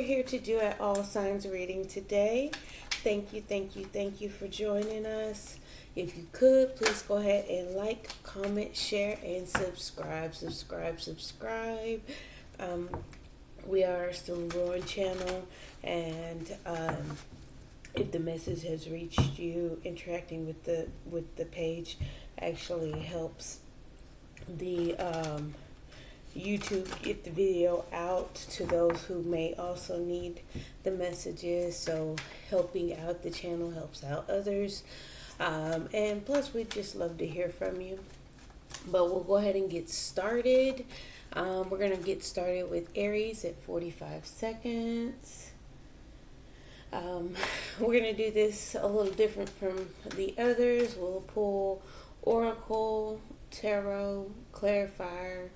we're here to do an all signs reading today. Thank you for joining us. If you could, please go ahead and like, comment, share, and subscribe. We are still a growing channel, and if the message has reached you, interacting with the page actually helps the YouTube get the video out to those who may also need the messages. So helping out the channel helps out others. And plus, we'd just love to hear from you. But we'll go ahead and get started. We're going to get started with Aries at 45 seconds. We're going to do this a little different from the others. We'll pull Oracle, Tarot, Clarifier.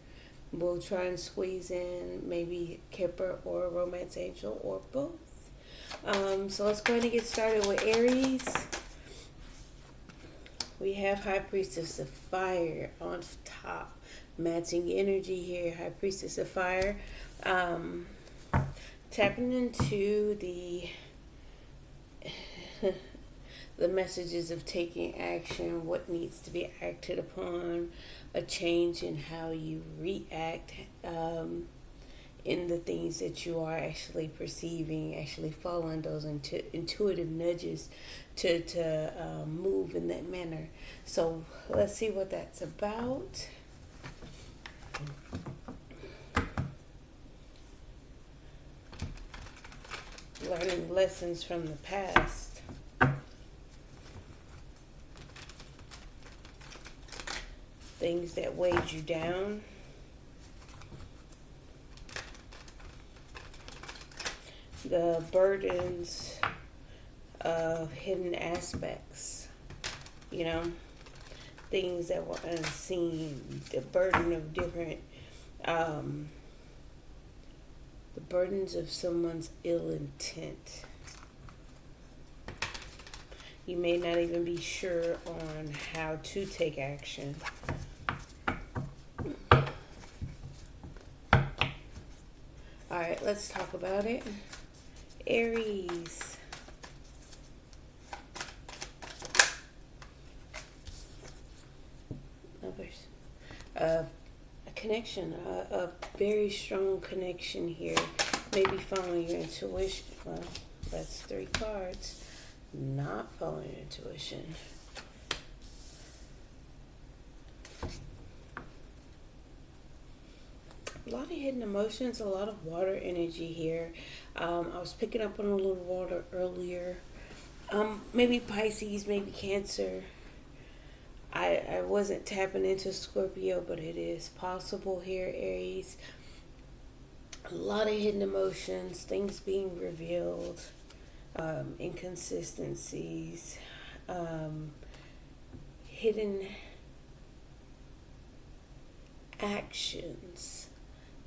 We'll try and squeeze in maybe Kipper or Romance Angel or both. So let's go ahead and get started with Aries. We have High Priestess of Fire on top. Matching energy here. High Priestess of Fire. Tapping into the messages of taking action, what needs to be acted upon, a change in how you react in the things that you are actually perceiving, actually following those intuitive nudges to move in that manner. So let's see what that's about. Learning lessons from the past. Things that weighed you down. The burdens of hidden aspects, you know, things that were unseen, the burden of different, the burdens of someone's ill intent. You may not even be sure on how to take action. All right, let's talk about it. Aries. A connection, a very strong connection here. Maybe following your intuition. Well, that's 3 cards. Not following your intuition. A lot of hidden emotions, a lot of water energy here. I was picking up on a little water earlier. Maybe Pisces, maybe Cancer. I wasn't tapping into Scorpio, but it is possible here, Aries. A lot of hidden emotions, things being revealed, inconsistencies, hidden actions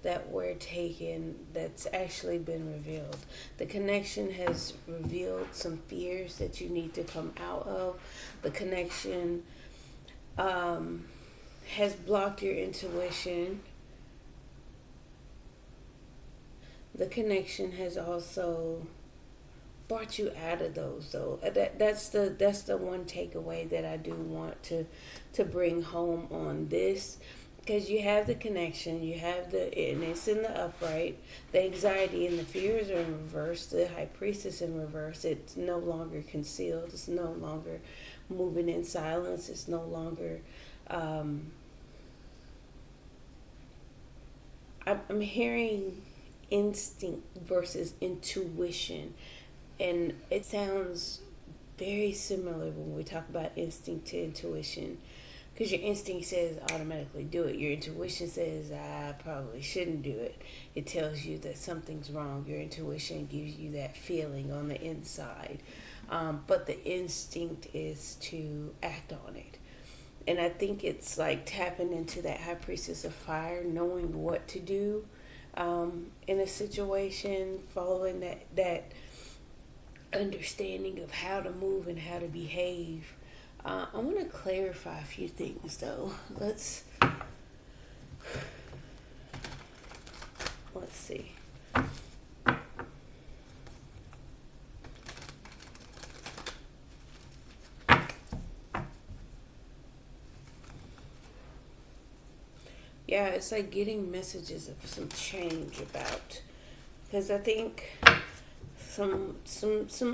that were taken that's actually been revealed. The connection has revealed some fears that you need to come out of. The connection has blocked your intuition. The connection has also brought you out of those, though. That's the one takeaway that I do want to bring home on this. Because you have the connection, you have and it's in the upright. The anxiety and the fears are in reverse. The High Priestess in reverse. It's no longer concealed. It's no longer moving in silence. It's no longer... I'm hearing instinct versus intuition. And it sounds very similar when we talk about instinct to intuition. Because your instinct says automatically do it. Your intuition says, I probably shouldn't do it. It tells you that something's wrong. Your intuition gives you that feeling on the inside. But the instinct is to act on it. And I think it's like tapping into that High Priestess of Fire, knowing what to do in a situation, following that understanding of how to move and how to behave. I want to clarify a few things, though. Let's see. Yeah, it's like getting messages of some change about, because I think some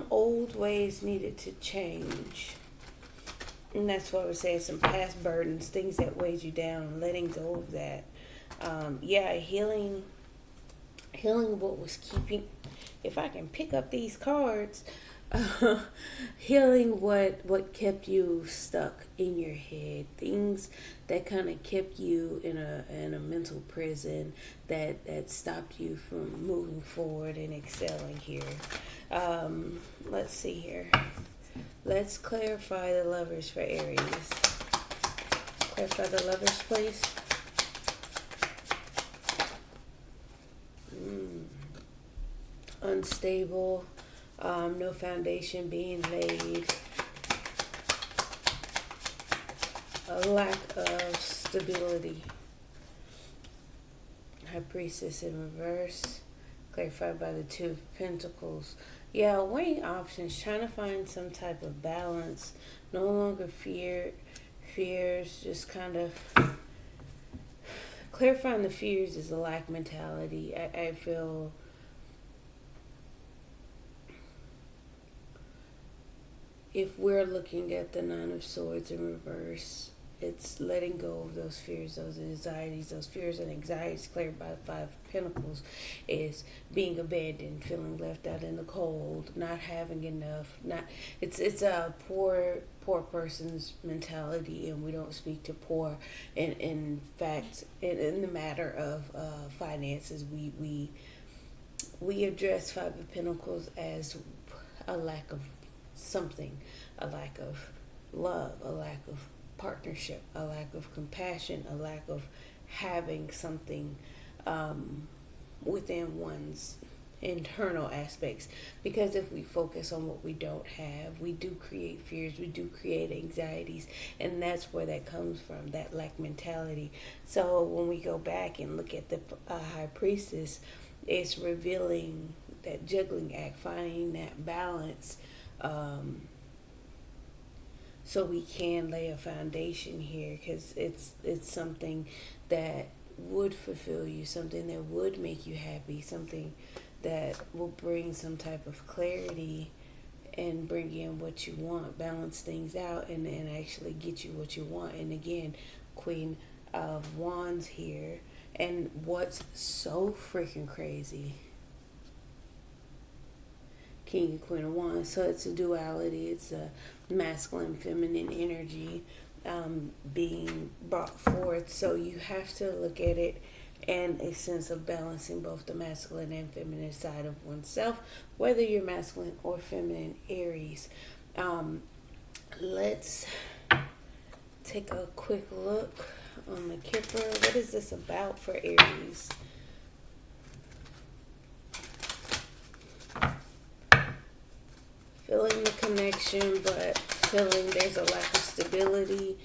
old ways needed to change. And that's why I would say some past burdens, things that weighed you down, letting go of that. Healing what was keeping, if I can pick up these cards, healing what kept you stuck in your head, things that kind of kept you in a mental prison that stopped you from moving forward and excelling here. Let's see here. Let's clarify the Lovers for Aries. Clarify the Lovers, please. Unstable, no foundation being laid, a lack of stability. High Priestess in reverse, clarified by the Two of Pentacles. Yeah, weighing options, trying to find some type of balance. No longer fears, just kind of clarifying the fears is a lack mentality. I feel if we're looking at the Nine of Swords in reverse, it's letting go of those fears, those anxieties, those fears and anxieties cleared by the Five of Pentacles is being abandoned, feeling left out in the cold, not having enough. It's a poor person's mentality, and we don't speak to poor. In fact, in the matter of finances, we address Five of Pentacles as a lack of something, a lack of love, a lack of partnership, a lack of compassion, a lack of having something within one's internal aspects. Because if we focus on what we don't have, we do create fears, we do create anxieties, and that's where that comes from, that lack mentality. So when we go back and look at the High Priestess, it's revealing that juggling act, finding that balance, so we can lay a foundation here, because it's something that would fulfill you, something that would make you happy, something that will bring some type of clarity and bring in what you want, balance things out, and actually get you what you want. And again, Queen of Wands here. And what's so freaking crazy, King and Queen of Wands. So it's a duality. It's a masculine, feminine energy being brought forth. So you have to look at it and a sense of balancing both the masculine and feminine side of oneself, whether you're masculine or feminine Aries. Let's take a quick look on the Kipper. What is this about for Aries? Feeling the connection, but feeling there's a lack of stability.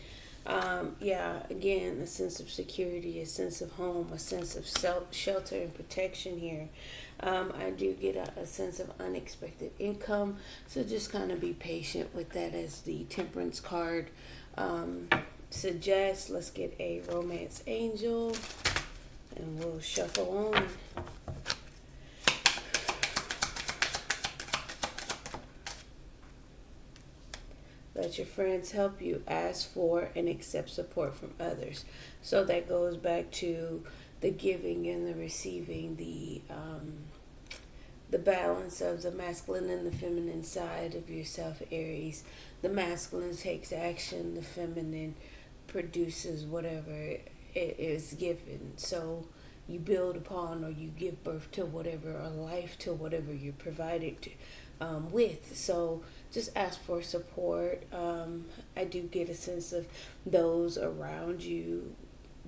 Again, a sense of security, a sense of home, a sense of shelter and protection here. I do get a sense of unexpected income, so just kind of be patient with that, as the Temperance card suggests. Let's get a Romance Angel, and we'll shuffle on. Let your friends help you. Ask for and accept support from others. So that goes back to the giving and the receiving, the balance of the masculine and the feminine side of yourself, Aries. The masculine takes action. The feminine produces whatever it is given. So you build upon, or you give birth to whatever, or life to whatever you're provided to, with. So just ask for support. I do get a sense of those around you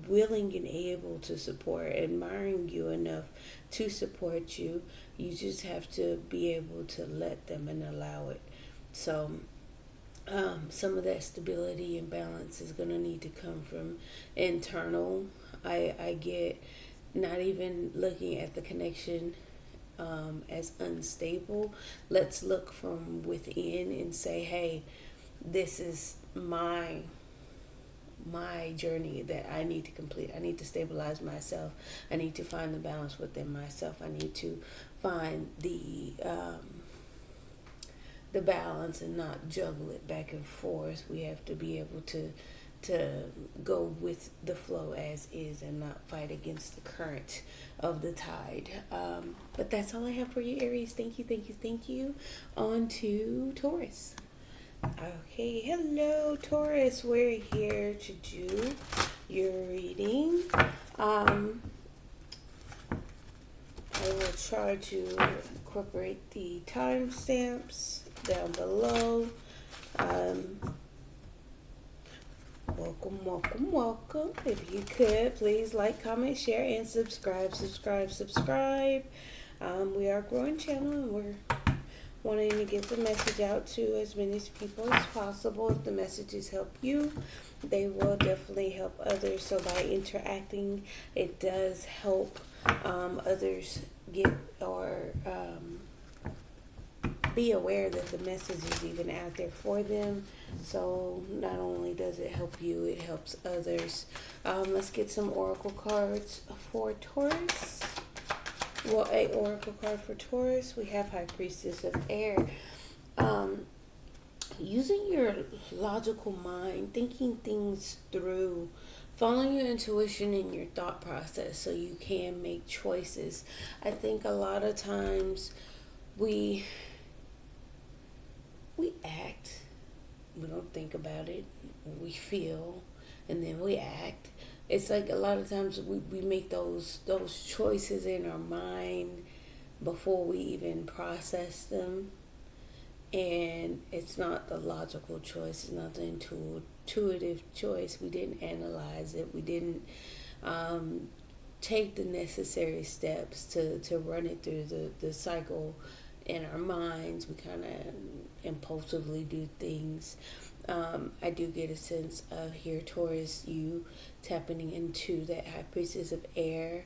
willing and able to support, admiring you enough to support you. You just have to be able to let them and allow it. So some of that stability and balance is going to need to come from internal. I get not even looking at the connection as unstable. Let's look from within and say, hey, this is my my journey that I need to complete. I need to stabilize myself. I need to find the balance within myself. I need to find the balance and not juggle it back and forth. We have to be able to go with the flow as is and not fight against the current of the tide. But that's all I have for you, Aries. Thank you, thank you, thank you. On to Taurus. Okay, hello, Taurus. We're here to do your reading. I will try to incorporate the timestamps down below. Welcome. If you could, please like, comment, share, and subscribe. We are a growing channel, and we're wanting to get the message out to as many people as possible. If the messages help you, they will definitely help others. So by interacting, it does help others get or be aware that the message is even out there for them. So not only does it help you, it helps others. Let's get some oracle cards for Taurus. Well, a oracle card for Taurus. We have High Priestess of Air. Using your logical mind, thinking things through, following your intuition and your thought process so you can make choices. I think a lot of times we act, we don't think about it, we feel, and then we act. It's like a lot of times we make those choices in our mind before we even process them, and it's not the logical choice, it's not the intuitive choice. We didn't analyze it, we didn't take the necessary steps to run it through the cycle in our minds. We kind of impulsively do things. I do get a sense of here, Taurus, you tapping into that High Priestess of Air,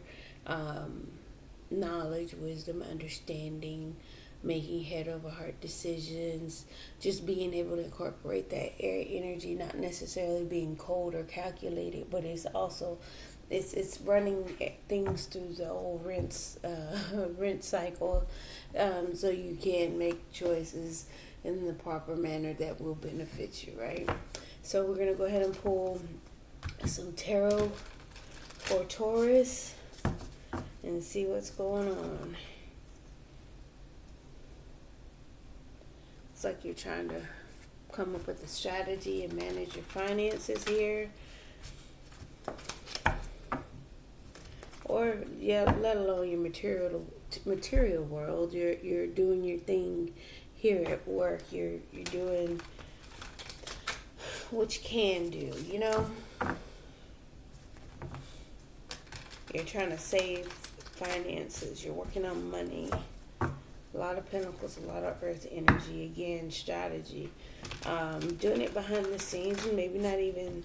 knowledge, wisdom, understanding, making head over heart decisions, just being able to incorporate that air energy, not necessarily being cold or calculated, but it's also it's running things through the old rinse cycle, so you can make choices in the proper manner that will benefit you, right? So we're going to go ahead and pull some tarot for Taurus and see what's going on. It's like you're trying to come up with a strategy and manage your finances here. Or, yeah, let alone your material world. You're doing your thing here at work. You're doing what you can do, you know? You're trying to save finances. You're working on money. A lot of pentacles, a lot of earth energy. Again, strategy. Doing it behind the scenes and maybe not even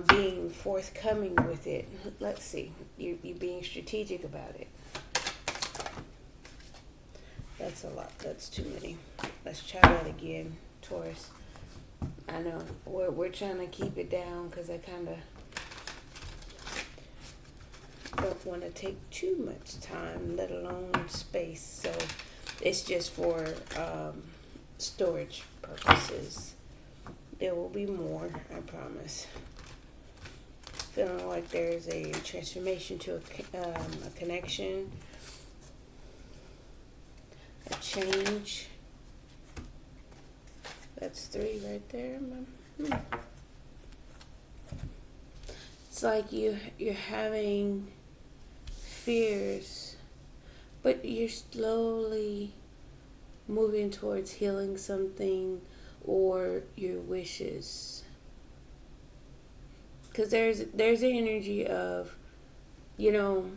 being forthcoming with it. Let's see. You're being strategic about it. That's a lot. That's too many. Let's try that again, Taurus. I know we're trying to keep it down because I kind of don't want to take too much time, let alone space. So it's just for storage purposes. There will be more, I promise. Feeling like there's a transformation to a connection, a change. That's 3 right there. It's like you're having fears, but you're slowly moving towards healing something or your wishes. Because there's the energy of, you know,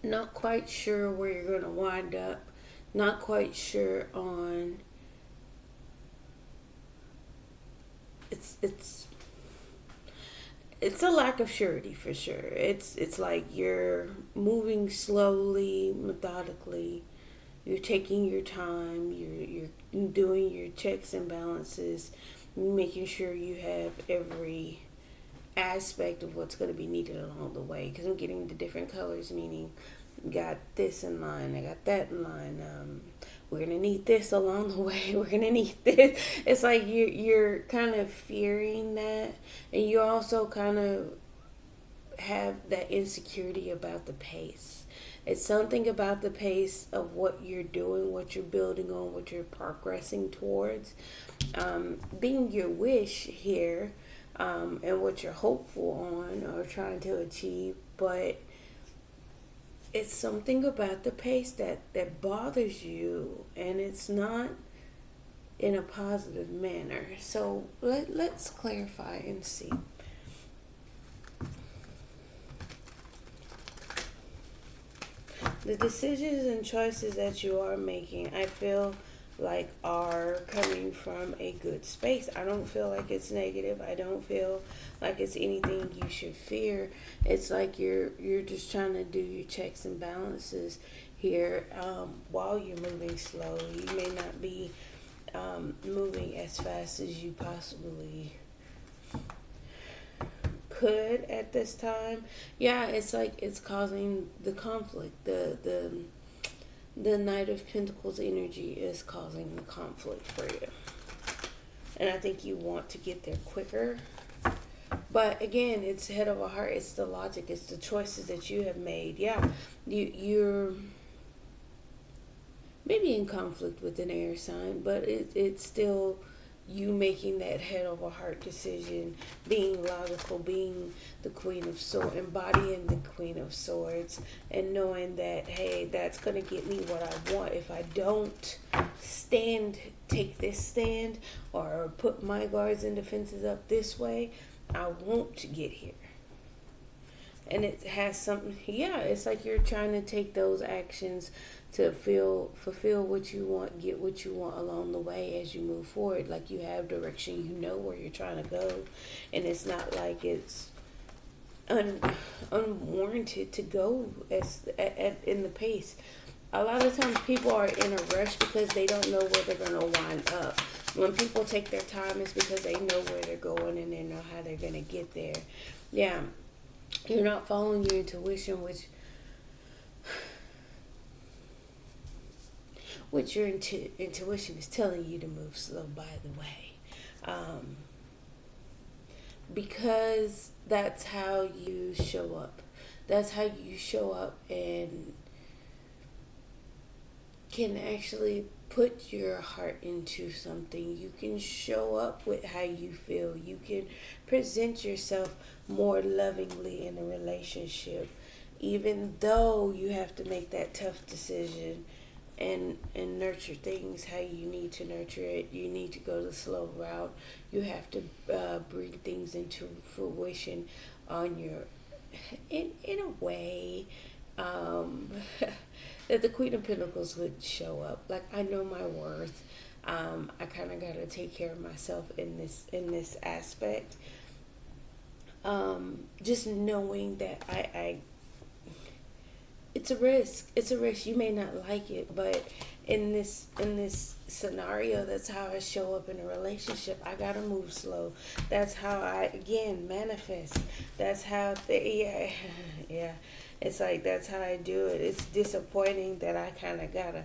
not quite sure where you're going to wind up, not quite sure on, it's a lack of surety for sure. It's like you're moving slowly, methodically. You're taking your time. You're doing your checks and balances, making sure you have every aspect of what's going to be needed along the way, because I'm getting the different colors, meaning got this in line, I got that in line, we're gonna need this along the way, we're gonna need this. It's like you're kind of fearing that, and you also kind of have that insecurity about the pace. It's something about the pace of what you're doing, what you're building on, what you're progressing towards, being your wish here, and what you're hopeful on or trying to achieve. But it's something about the pace that bothers you, and it's not in a positive manner. So let's clarify and see. The decisions and choices that you are making, I feel like are coming from a good space. I don't feel like it's negative. I don't feel like it's anything you should fear. It's like you're just trying to do your checks and balances here, while you're moving slow. You may not be moving as fast as you possibly could at this time. Yeah, it's like it's causing the conflict. The Knight of Pentacles energy is causing the conflict for you. And I think you want to get there quicker. But again, it's head over heart. It's the logic. It's the choices that you have made. Yeah, you're maybe in conflict with an air sign, but it's still you making that head over heart decision, being logical, being the Queen of Swords, embodying the Queen of Swords, and knowing that, hey, that's going to get me what I want. If I don't take this stand, or put my guards and defenses up this way, I won't get here. And it has something, yeah, it's like you're trying to take those actions to fulfill what you want, get what you want along the way as you move forward. Like you have direction, you know where you're trying to go, and it's not like it's unwarranted to go in the pace. A lot of times people are in a rush because they don't know where they're going to wind up. When people take their time, it's because they know where they're going and they know how they're going to get there. Yeah, you're not following your intuition, which your intuition is telling you to move slow, by the way. Because that's how you show up. That's how you show up and can actually put your heart into something. You can show up with how you feel. You can present yourself more lovingly in a relationship, even though you have to make that tough decision and nurture things how you need to nurture it. You need to go the slow route. You have to bring things into fruition on your in a way that the Queen of Pentacles would show up. Like, I know my worth. I kind of got to take care of myself in this aspect. Just knowing that I it's a risk. It's a risk. You may not like it, but in this scenario, that's how I show up in a relationship. I gotta move slow. That's how I manifest. That's how yeah. It's like that's how I do it. It's disappointing that I kind of gotta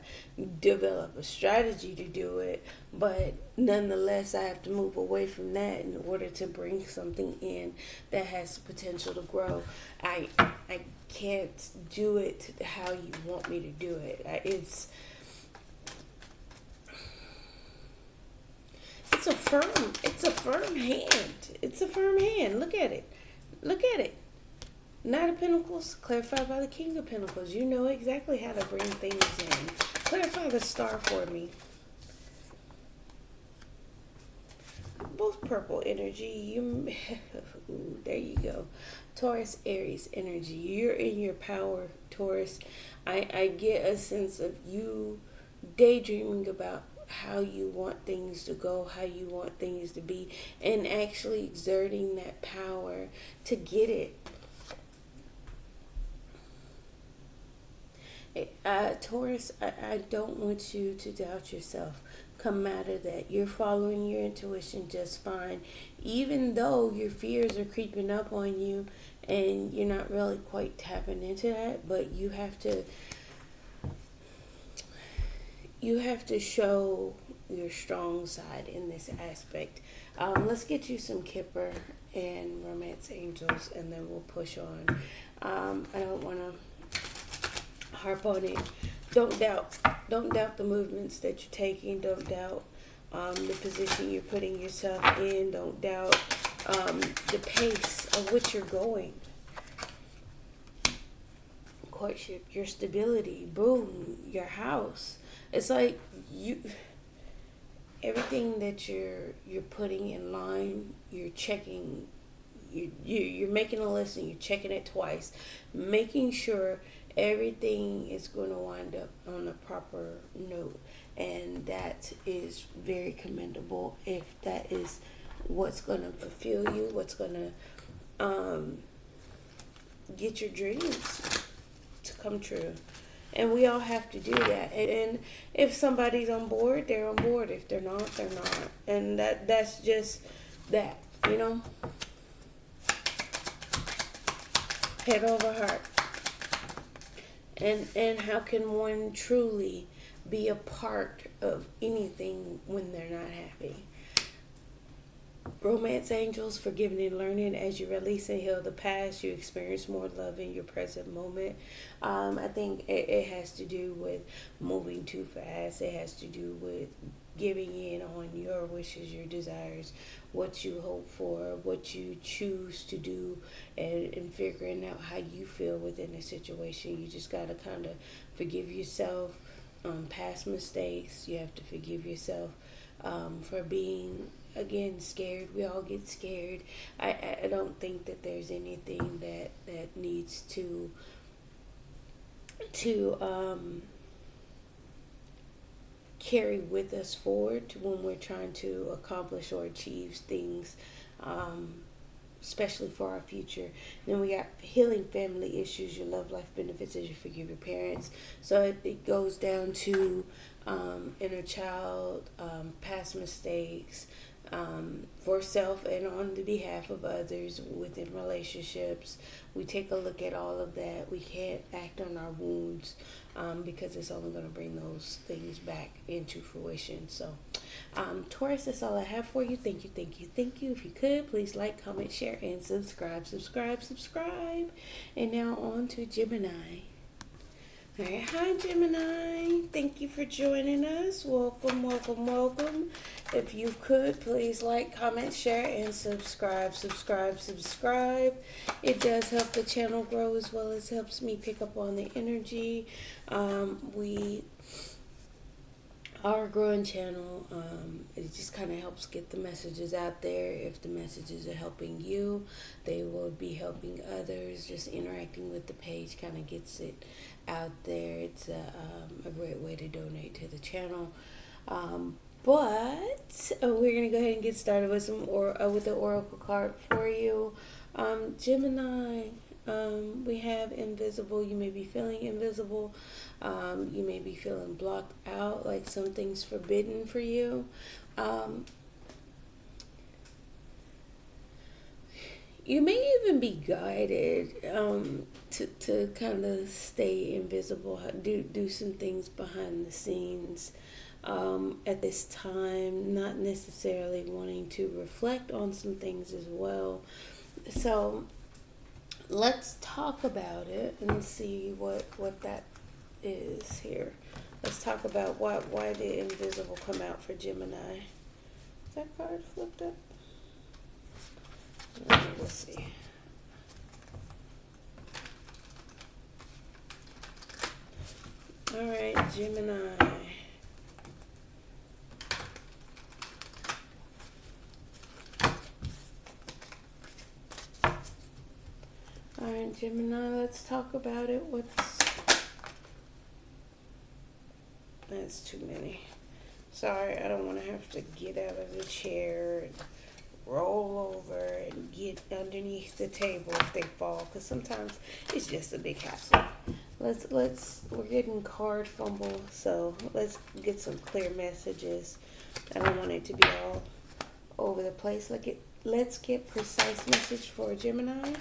develop a strategy to do it, but nonetheless, I have to move away from that in order to bring something in that has the potential to grow. I can't do it how you want me to do it. It's a firm hand. It's a firm hand. Look at it. Look at it. Knight of Pentacles, clarified by the King of Pentacles. You know exactly how to bring things in. Clarify the star for me. Both purple energy. Ooh, there you go. Taurus, Aries energy. You're in your power, Taurus. I get a sense of you daydreaming about how you want things to go, how you want things to be, and actually exerting that power to get it. Taurus, I don't want you to doubt yourself. Come out of that. You're following your intuition just fine, even though your fears are creeping up on you and you're not really quite tapping into that. But you have to show your strong side in this aspect. Let's get you some Kipper and Romance Angels, and then we'll push on. I don't want to harp on it. Don't doubt the movements that you're taking. Don't doubt the position you're putting yourself in. Don't doubt the pace of which you're going. Courtship, your stability, boom, your house. It's like everything that you're putting in line, you're checking. You're making a list and you're checking it twice, making sure everything is going to wind up on a proper note, and that is very commendable if that is what's going to fulfill you, what's going to get your dreams to come true. And we all have to do that. And if somebody's on board, they're on board. If they're not, they're not. And that's just that, you know. Head over heart. And how can one truly be a part of anything when they're not happy? Romance Angels, forgiving and learning. As you release and heal the past, you experience more love in your present moment. I think it has to do with moving too fast. It has to do with giving in on your wishes, your desires, what you hope for, what you choose to do, and figuring out how you feel within a situation. You just got to kind of forgive yourself, past mistakes. You have to forgive yourself for being, again, scared. We all get scared. I don't think that there's anything that needs to carry with us forward when we're trying to accomplish or achieve things, especially for our future. Then we got healing family issues, your love life benefits as you forgive your parents. So it goes down to inner child, past mistakes, for self and on the behalf of others within relationships. We take a look at all of that. We can't act on our wounds because it's only going to bring those things back into fruition. So Taurus, that's all I have for you. Thank you. If you could, please like, comment, share, and subscribe. And now on to Gemini. All right, hi Gemini. Thank you for joining us. Welcome. If you could, please like, comment, share, and subscribe. It does help the channel grow as well as helps me pick up on the energy. We are a growing channel. It just kind of helps get the messages out there. If the messages are helping you, they will be helping others. Just interacting with the page kind of gets it out there. It's a great way to donate to the channel. But we're gonna go ahead and get started with with the oracle card for you, Gemini. We have invisible. You may be feeling invisible. You may be feeling blocked out, like something's forbidden for you. You may even be guided to kind of stay invisible, do some things behind the scenes at this time, not necessarily wanting to reflect on some things as well. So let's talk about it and see what that is here. Let's talk about why did invisible come out for Gemini. Is that card flipped up? Let's see. All right, Gemini. All right, Gemini, let's talk about it. That's too many. Sorry, I don't want to have to get out of the chair and roll over and get underneath the table if they fall, because sometimes it's just a big hassle. We're getting card fumble, so let's get some clear messages. I don't want it to be all over the place. Let's get precise message for Gemini.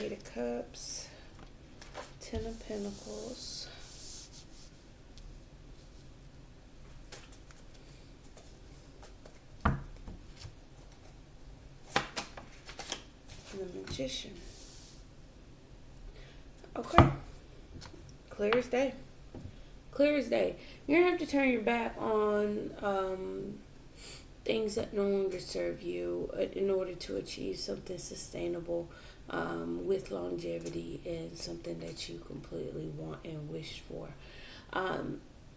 Eight of Cups, Ten of Pentacles, the Magician. Okay. Clear as day. Clear as day. You're going to have to turn your back on things that no longer serve you in order to achieve something sustainable with longevity and something that you completely want and wish for.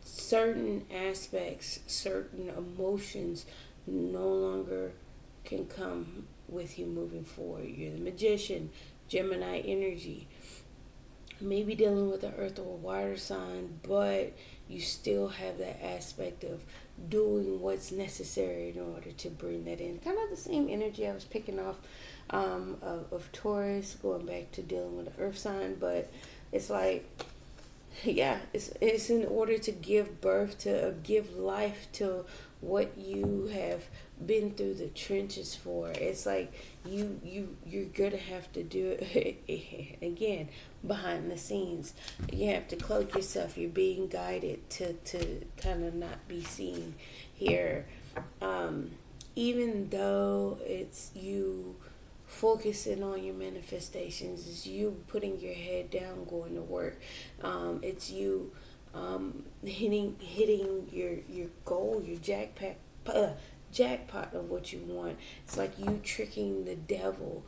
Certain aspects, certain emotions no longer can come with you moving forward. You're the Magician, Gemini energy. Maybe dealing with an earth or water sign, but you still have that aspect of doing what's necessary in order to bring that in. Kind of the same energy I was picking off of Taurus, going back to dealing with the earth sign, but it's like, yeah, it's in order to give birth to, give life to what you have been through the trenches for. It's like you're gonna have to do it again behind the scenes. You have to cloak yourself. You're being guided to kind of not be seen here, even though it's you focusing on your manifestations. It's you putting your head down, going to work. It's you hitting your goal, your jackpot of what you want. It's like you tricking the devil.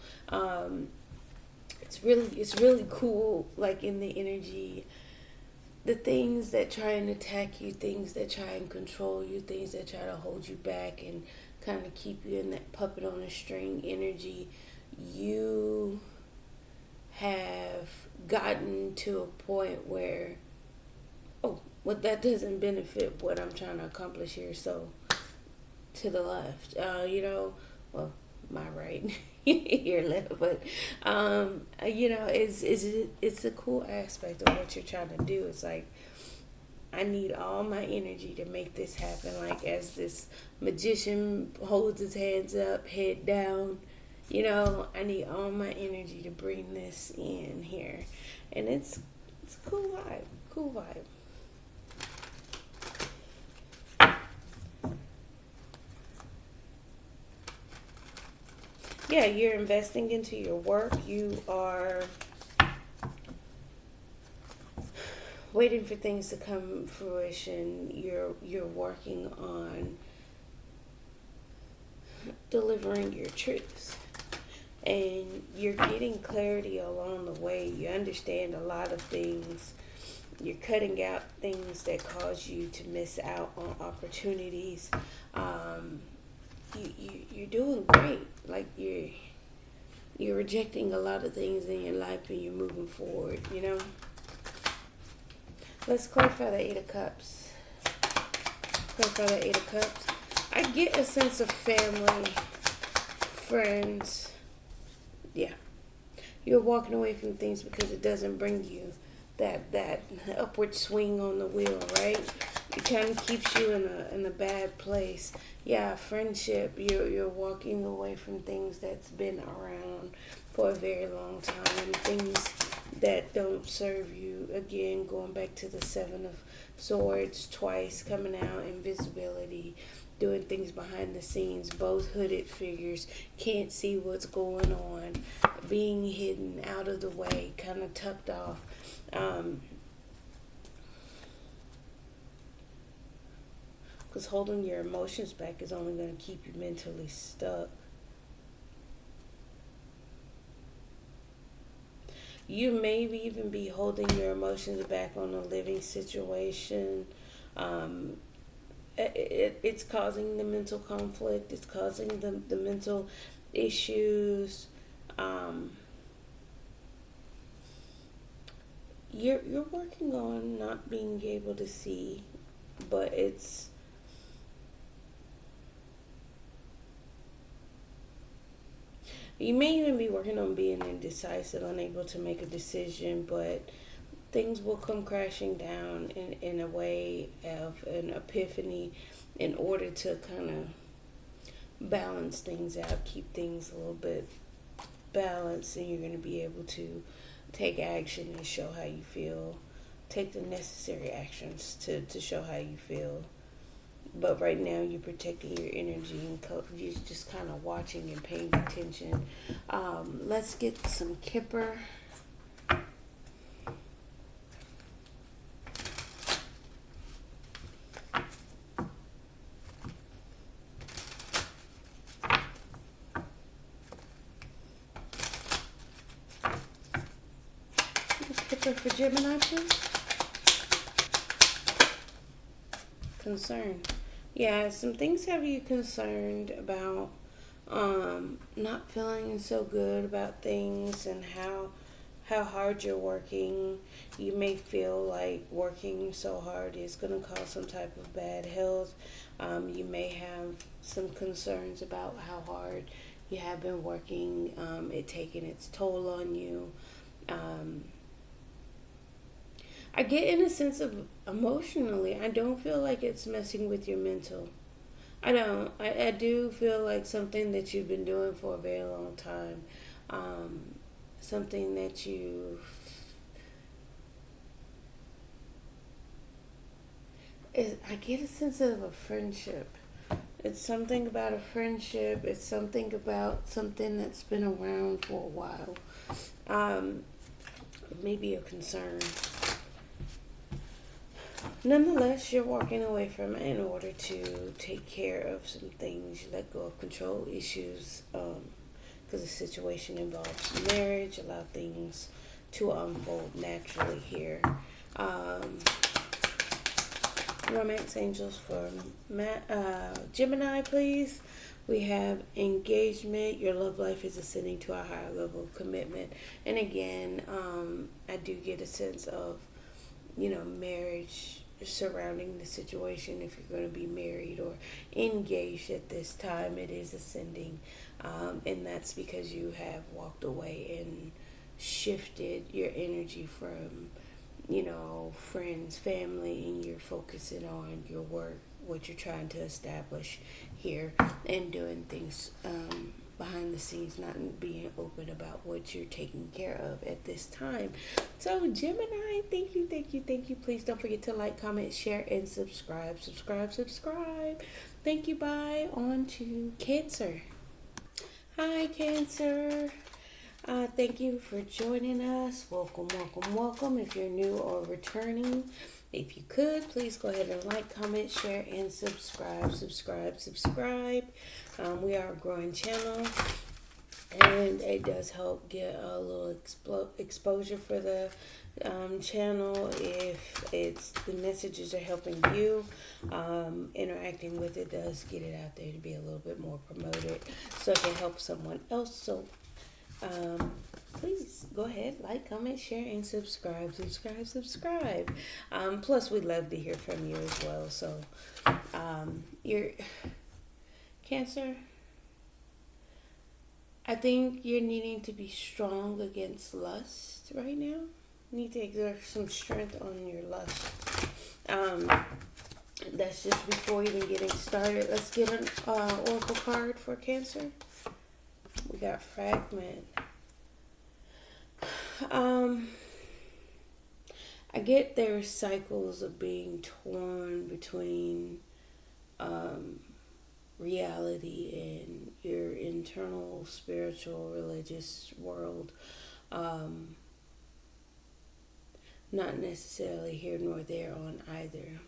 It's really cool, like in the energy, the things that try and attack you, things that try and control you, things that try to hold you back and kind of keep you in that puppet on a string energy. You have gotten to a point where, well, that doesn't benefit what I'm trying to accomplish here, so to the left, well, my right, your left, but it's a cool aspect of what you're trying to do. It's like, I need all my energy to make this happen. Like, as this magician holds his hands up, head down, I need all my energy to bring this in here. And it's a cool vibe. Yeah, you're investing into your work. You are waiting for things to come fruition. You're working on delivering your truths. And you're getting clarity along the way. You understand a lot of things. You're cutting out things that cause you to miss out on opportunities. You're doing great. Like, you're rejecting a lot of things in your life and you're moving forward, Let's clarify the Eight of Cups. I get a sense of family, friends. Yeah. You're walking away from things because it doesn't bring you that upward swing on the wheel, right? It kind of keeps you in a bad place. Yeah, friendship. You're walking away from things that's been around for a very long time, and things that don't serve you. Again, going back to the Seven of Swords twice coming out, invisibility, doing things behind the scenes. Both hooded figures, can't see what's going on, being hidden, out of the way, kind of tucked off. Because holding your emotions back is only going to keep you mentally stuck. You may even be holding your emotions back on a living situation. It's causing the mental conflict. It's causing the mental issues. You're working on not being able to see, but it's you may even be working on being indecisive, unable to make a decision, but things will come crashing down in a way of an epiphany in order to kind of balance things out, keep things a little bit balanced, and you're going to be able to take action and show how you feel. Take the necessary actions to show how you feel. But right now you're protecting your energy and you're just kind of watching and paying attention. Let's get some Kipper. Kipper for Gemini, please. Concern. Yeah, some things have you concerned about not feeling so good about things and how hard you're working. You may feel like working so hard is going to cause some type of bad health. You may have some concerns about how hard you have been working, it taking its toll on you. I get in a sense of emotionally, I don't feel like it's messing with your mental. I don't. I do feel like something that you've been doing for a very long time. Something that you... I get a sense of a friendship. It's something about a friendship. It's something about something that's been around for a while. Maybe a concern. Nonetheless, you're walking away from it in order to take care of some things. You let go of control issues because the situation involves marriage. Allow things to unfold naturally here. Romance angels for Gemini, please. We have engagement. Your love life is ascending to a higher level of commitment. And again, I do get a sense of, marriage surrounding the situation. If you're going to be married or engaged at this time, it is ascending. And that's because you have walked away and shifted your energy from, friends, family, and you're focusing on your work, what you're trying to establish here, and doing things behind the scenes, not being open about what you're taking care of at this time. So Gemini, thank you. Please don't forget to like, comment, share, and subscribe. Thank you. Bye. On to Cancer. Hi, Cancer. Thank you for joining us. Welcome. If you're new or returning, if you could, please go ahead and like, comment, share, and subscribe. We are a growing channel, and it does help get a little exposure for the channel if the messages are helping you. Interacting with it does get it out there to be a little bit more promoted, so it can help someone else. So please go ahead, like, comment, share, and subscribe. Plus, we'd love to hear from you as well. So, you're Cancer. I think you're needing to be strong against lust right now. You need to exert some strength on your lust. That's just before even getting started. Let's get an oracle card for Cancer. We got Fragment. I get there's cycles of being torn between reality and your internal spiritual religious world. Not necessarily here nor there on either.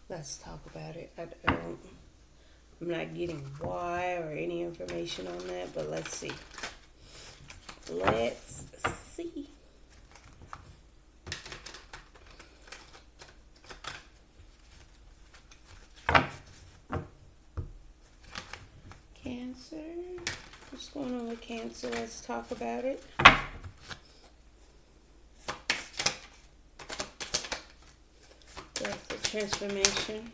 Let's talk about it. I'm not getting why or any information on that, but let's see. Cancer. What's going on with Cancer? Let's talk about it. That's the transformation.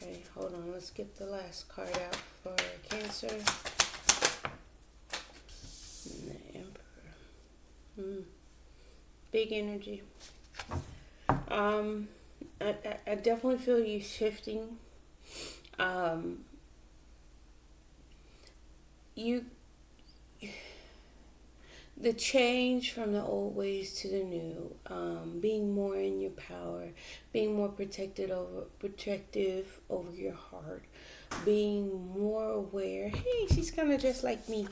Okay, hold on, let's get the last card out for Cancer. And the Emperor. Big energy. I definitely feel you shifting. The change from the old ways to the new, being more in your power, being more protective over your heart, being more aware. Hey, she's kind of just like me.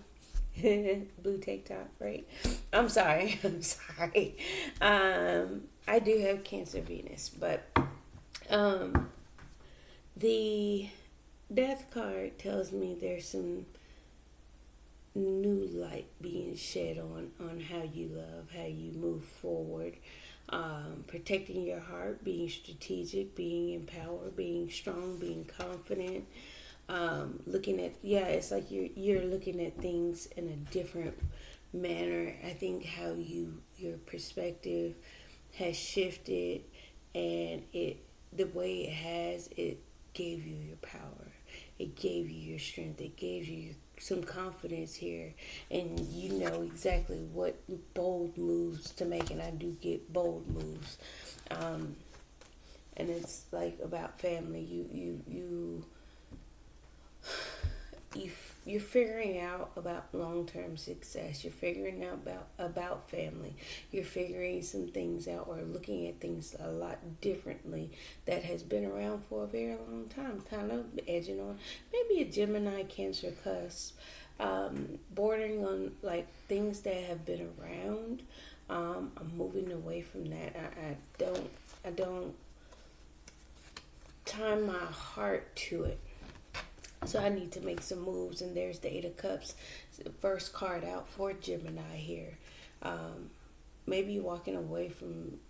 Blue tank top, right? I'm sorry. I do have Cancer Venus, but the Death card tells me there's some new light being shed on how you love, how you move forward, protecting your heart, being strategic, being in power, being strong, being confident, looking at, it's like you're looking at things in a different manner. I think how your perspective has shifted, and the way it gave you your power, it gave you your strength, it gave you some confidence here, and you know exactly what bold moves to make. And I do get bold moves, and it's like about family. You're figuring out about long-term success. You're figuring out about family. You're figuring some things out, or looking at things a lot differently that has been around for a very long time. Kind of edging on maybe a Gemini Cancer cusp, bordering on like things that have been around. I'm moving away from that. I don't time my heart to it. So I need to make some moves, and there's the Eight of Cups, first card out for Gemini here. Maybe walking away from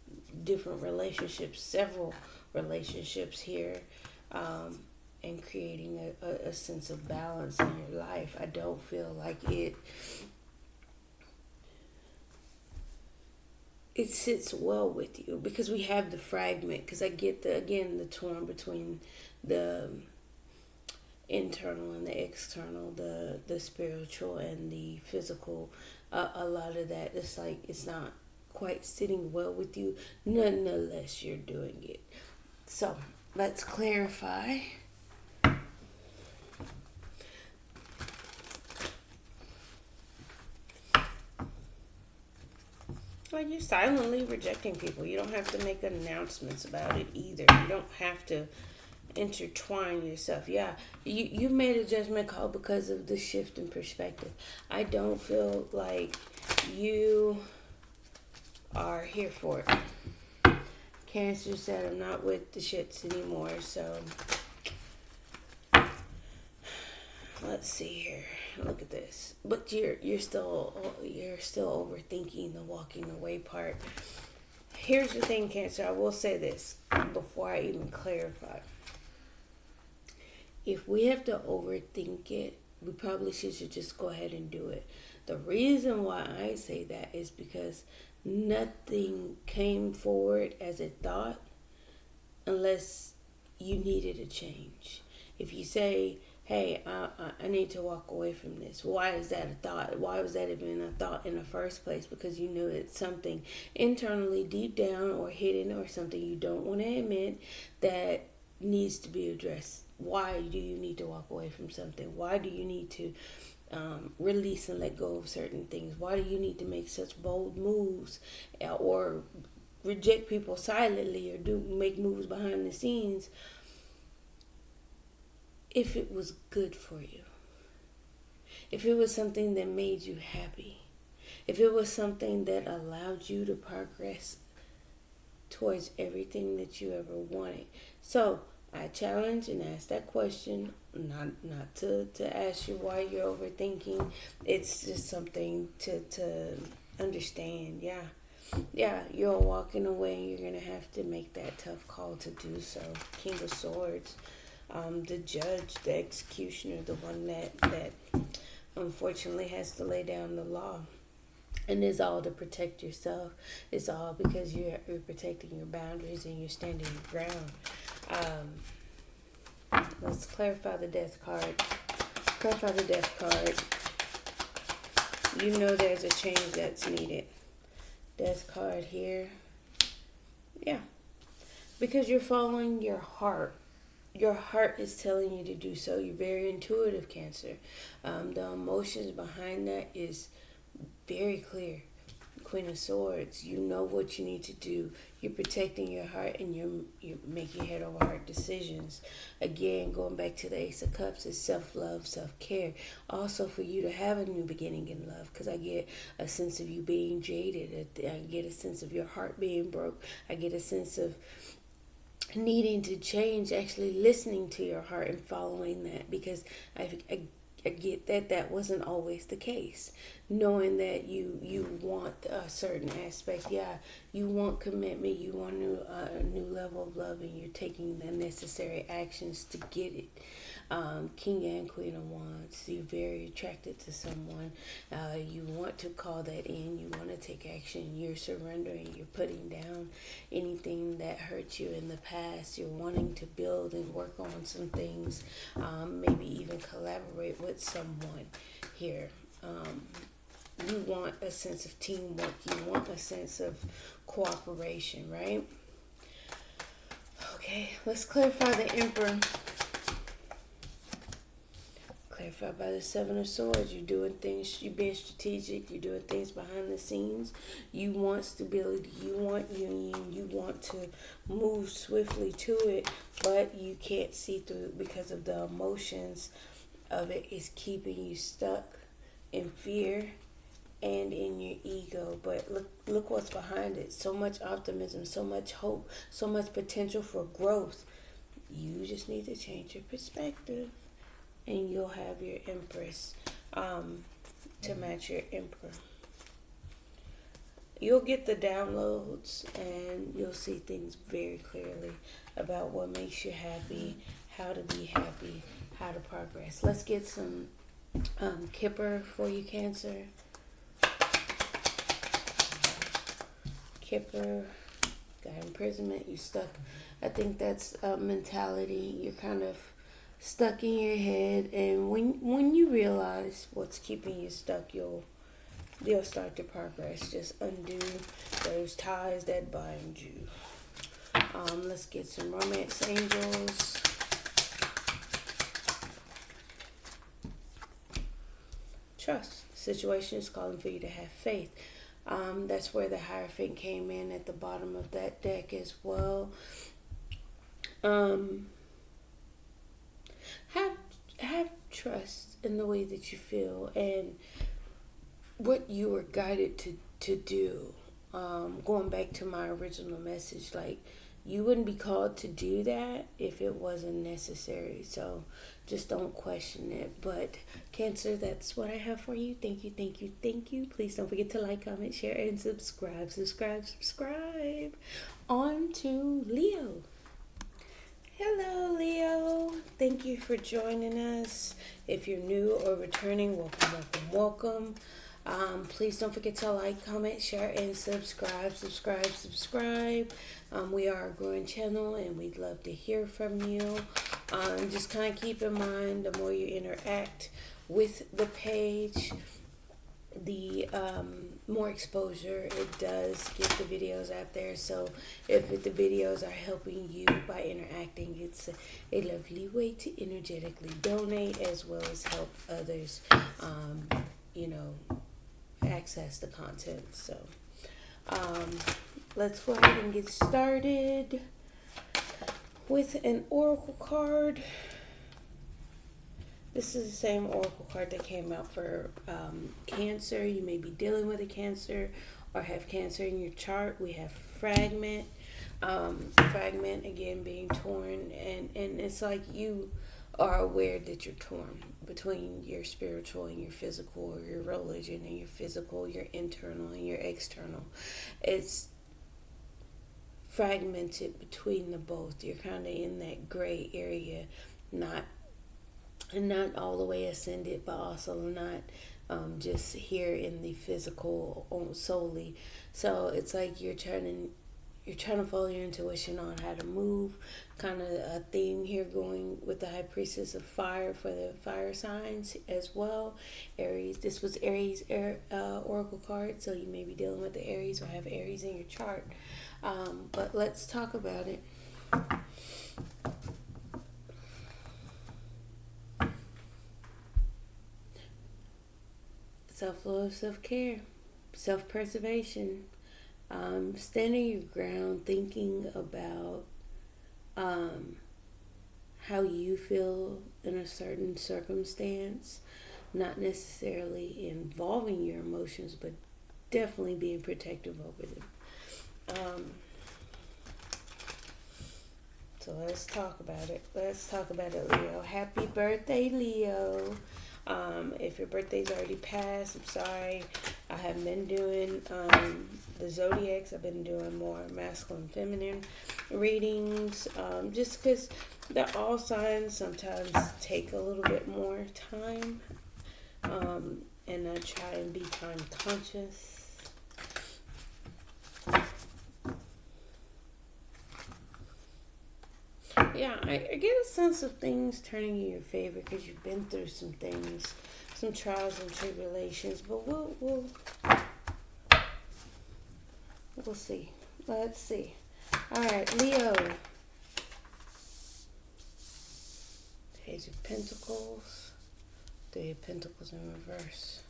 different relationships, several relationships here, and creating a sense of balance in your life. I don't feel like it sits well with you, because we have the fragment, because I get the torn between the internal and the external, the spiritual and the physical. A lot of that, it's like it's not quite sitting well with you. Nonetheless, you're doing it. So let's clarify. Like, you're silently rejecting people. You don't have to make announcements about it either. You don't have to intertwine yourself. You made a judgment call because of the shift in perspective. I don't feel like you are here for it. Cancer said, I'm not with the shits anymore. So let's see here. Look at this. But you're still overthinking the walking away part. Here's the thing, Cancer. I will say this before I even clarify. If we have to overthink it, we probably should just go ahead and do it. The reason why I say that is because nothing came forward as a thought unless you needed a change. If you say, hey, I need to walk away from this. Why is that a thought? Why was that even a thought in the first place? Because you knew it's something internally deep down or hidden, or something you don't want to admit that needs to be addressed. Why do you need to walk away from something? Why do you need to release and let go of certain things? Why do you need to make such bold moves, or reject people silently, or make moves behind the scenes? If it was good for you, if it was something that made you happy, if it was something that allowed you to progress towards everything that you ever wanted. So I challenge and ask that question, not to ask you why you're overthinking. It's just something to understand. Yeah, you're walking away, and you're going to have to make that tough call to do so. King of Swords, the judge, the executioner, the one that unfortunately has to lay down the law. And it's all to protect yourself. It's all because you're protecting your boundaries and you're standing your ground. Let's clarify the Death card. Clarify the Death card. You know there's a change that's needed. Death card here. Yeah. Because you're following your heart. Your heart is telling you to do so. You're very intuitive, Cancer. The emotions behind that is very clear. Queen of Swords, you know what you need to do. You're protecting your heart, and you're making head over heart decisions. Again, going back to the Ace of Cups, is self-love, self-care. Also for you to have a new beginning in love, because I get a sense of you being jaded. I get a sense of your heart being broke. I get a sense of needing to change, actually listening to your heart and following that, because I get that wasn't always the case. Knowing that you want a certain aspect, yeah, you want commitment, you want a new level of love, and you're taking the necessary actions to get it. King and Queen of Wands, you're very attracted to someone. You want to call that in. You want to take action. You're surrendering. You're putting down anything that hurt you in the past. You're wanting to build and work on some things. Maybe even collaborate with someone here. You want a sense of teamwork. You want a sense of cooperation, right? Okay, let's clarify the Emperor. Clarified by the Seven of Swords. You're doing things, you're being strategic, you're doing things behind the scenes. You want stability, you want union, you want to move swiftly to it, but you can't see through it because of the emotions of it is keeping you stuck in fear and in your ego. But look what's behind it. So much optimism, so much hope, so much potential for growth. You just need to change your perspective, and you'll have your Empress to match your Emperor. You'll get the downloads, and you'll see things very clearly about what makes you happy, how to be happy, how to progress. Let's get some Kipper for you, Cancer. Kipper, got imprisonment, you stuck. I think that's a mentality. You're kind of stuck in your head, and when you realize what's keeping you stuck, you'll start to progress. Just undo those ties that bind you. Let's get some romance angels. Trust. The situation is calling for you to have faith. That's where the Hierophant came in at the bottom of that deck as well. Have trust in the way that you feel and what you were guided to do. Going back to my original message, like, you wouldn't be called to do that if it wasn't necessary. So just don't question it. But Cancer, that's what I have for you. Thank you, thank you, thank you. Please don't forget to like, comment, share, and subscribe. Subscribe. On to Leo. Hello, Leo. Thank you for joining us. If you're new or returning, welcome. Please don't forget to like, comment, share, and subscribe. We are a growing channel, and we'd love to hear from you. Just kind of keep in mind, the more you interact with the page, the more exposure it does get the videos out there. So if the videos are helping you by interacting, it's a lovely way to energetically donate as well as help others access the content. So let's go ahead and get started with an oracle card. This is the same oracle card that came out for Cancer. You may be dealing with a Cancer or have Cancer in your chart. We have fragment. Fragment, again, being torn. And it's like you are aware that you're torn between your spiritual and your physical, or your religion and your physical, your internal and your external. It's fragmented between the both. You're kind of in that gray area, not all the way ascended, but also not just here in the physical solely. So it's like you're you're trying to follow your intuition on how to move. Kind of a theme here going with the High Priestess of Fire for the fire signs as well. Aries, this was Aries oracle card, so you may be dealing with the Aries or have Aries in your chart. But let's talk about it. Self-love, self-care, self-preservation, standing your ground, thinking about how you feel in a certain circumstance, not necessarily involving your emotions, but definitely being protective over them. So let's talk about it. Leo. Happy birthday, Leo. If your birthday's already passed, I'm sorry. I have been doing the zodiacs. I've been doing more masculine, feminine readings, just because the all signs sometimes take a little bit more time, and I try and be time conscious. Yeah, I get a sense of things turning in your favor because you've been through some things, some trials and tribulations. But we'll see. Let's see. All right, Leo. Page of Pentacles. Three of Pentacles in reverse.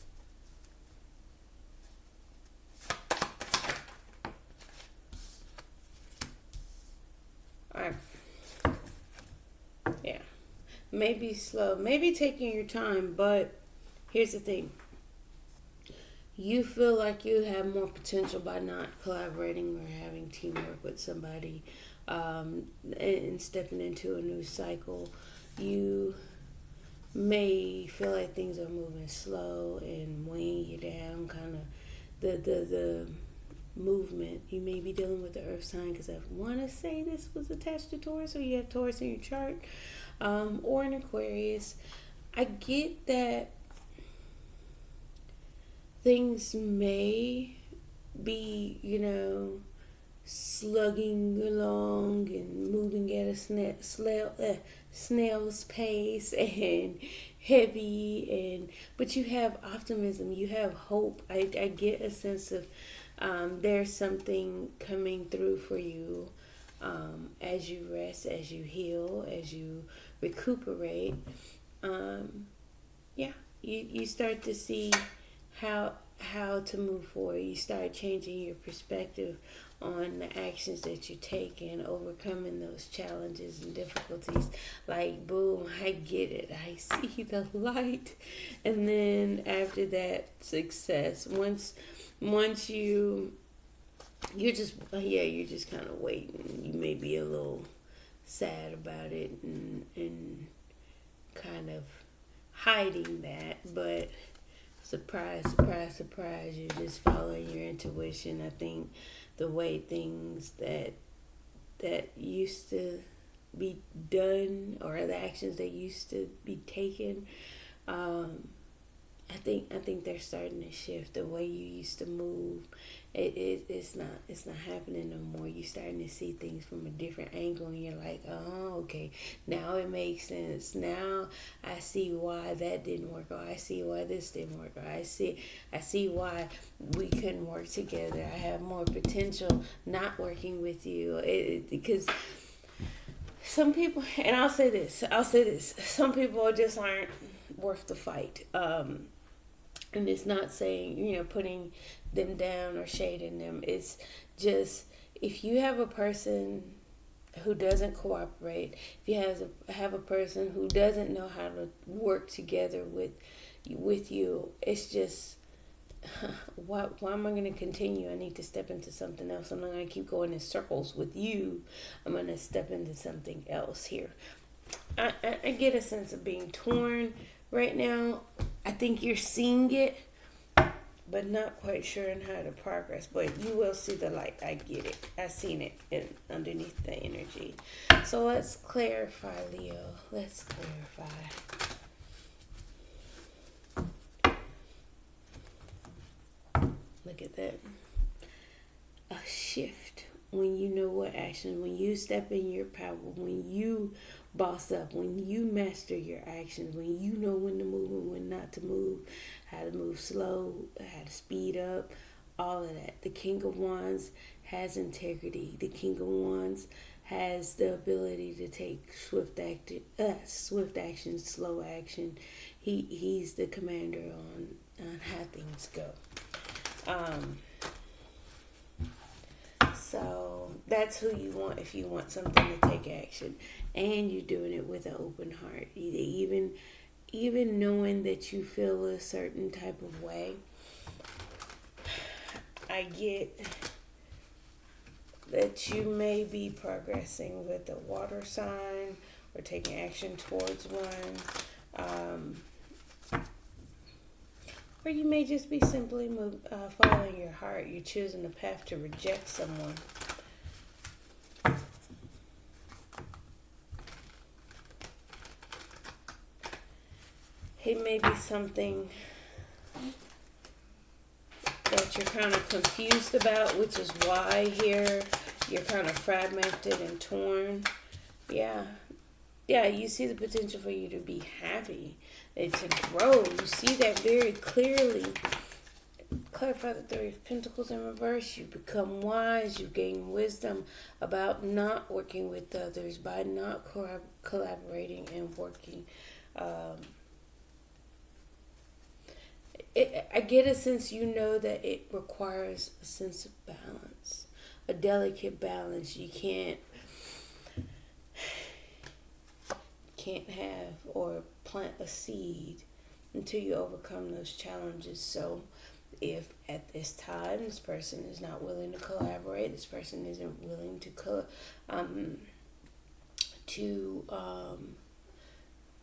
All right. Yeah, maybe slow, maybe taking your time, but here's the thing. You feel like you have more potential by not collaborating or having teamwork with somebody, and stepping into a new cycle. You may feel like things are moving slow and weighing you down, kind of the movement. You may be dealing with the earth sign, because I want to say this was attached to Taurus, or you have Taurus in your chart, or an Aquarius. I get that things may be, slugging along and moving at a snail's pace and heavy, but you have optimism, you have hope. I get a sense of there's something coming through for you, as you rest, as you heal, as you recuperate. You start to see how to move forward. You start changing your perspective on the actions that you take and overcoming those challenges and difficulties. Like, boom, I get it. I see the light. And then after that, success. Once you're just kind of waiting. You may be a little sad about it and kind of hiding that, but surprise, surprise, surprise, you're just following your intuition. I think the way things that used to be done, or the actions that used to be taken, I think they're starting to shift. The way you used to move, it's not happening no more. You're starting to see things from a different angle, and you're like, oh, okay, now it makes sense. Now I see why that didn't work, or I see why this didn't work, or I see why we couldn't work together. I have more potential not working with you, because some people, and I'll say this, some people just aren't worth the fight. And it's not saying, putting them down or shading them. It's just, if you have a person who doesn't cooperate, if you have a person who doesn't know how to work together with you, it's just, why am I going to continue? I need to step into something else. I'm not going to keep going in circles with you. I'm going to step into something else here. I get a sense of being torn right now. I think you're seeing it, but not quite sure on how to progress. But you will see the light. I get it. I've seen it underneath the energy. So let's clarify, Leo. Let's clarify. Look at that. A shift. when you know what actions, when you step in your power, when you boss up, when you master your actions, when you know when to move and when not to move, how to move slow, how to speed up, all of that. The King of Wands has integrity. The King of Wands has the ability to take swift action, slow action. He's the commander on how things go. So that's who you want if you want something to take action, and you're doing it with an open heart. Even knowing that you feel a certain type of way, I get that you may be progressing with a water sign or taking action towards one. Or you may just be simply following your heart. You're choosing a path to reject someone. It may be something that you're kind of confused about, which is why here you're kind of fragmented and torn. Yeah, you see the potential for you to be happy and to grow. You see that very clearly. Clarify the Three of Pentacles in reverse. You become wise. You gain wisdom about not working with others, by not collaborating and working. I get a sense you know that it requires a sense of balance, a delicate balance. You can't have or plant a seed until you overcome those challenges. So if at this time this person is not willing to collaborate, this person isn't willing to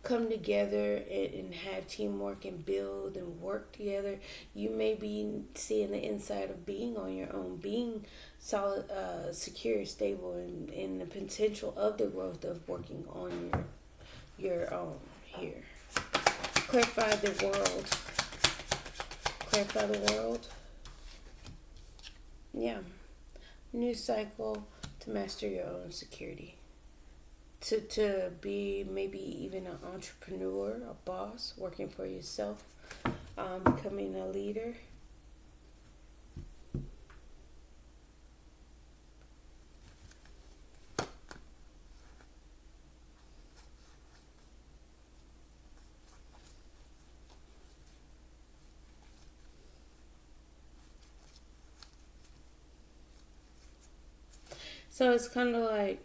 come together and have teamwork and build and work together, you may be seeing the inside of being on your own, being solid, secure, stable, and the potential of the growth of working on your own here. Clarify the world. Clarify the world. Yeah. New cycle to master your own security. To be maybe even an entrepreneur, a boss, working for yourself, becoming a leader. So it's kind of like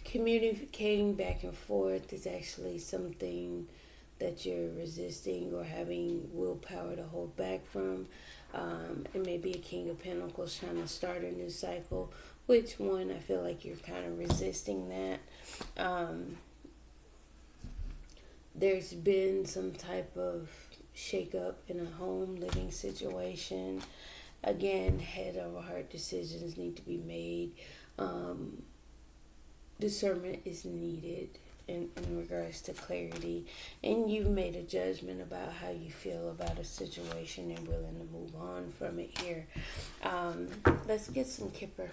communicating back and forth is actually something that you're resisting or having willpower to hold back from. It may be a King of Pentacles trying to start a new cycle, which one I feel like you're kind of resisting that. There's been some type of shakeup in a home living situation. Again, head over heart decisions need to be made. Discernment is needed in regards to clarity. And you've made a judgment about how you feel about a situation and willing to move on from it here. Let's get some Kipper.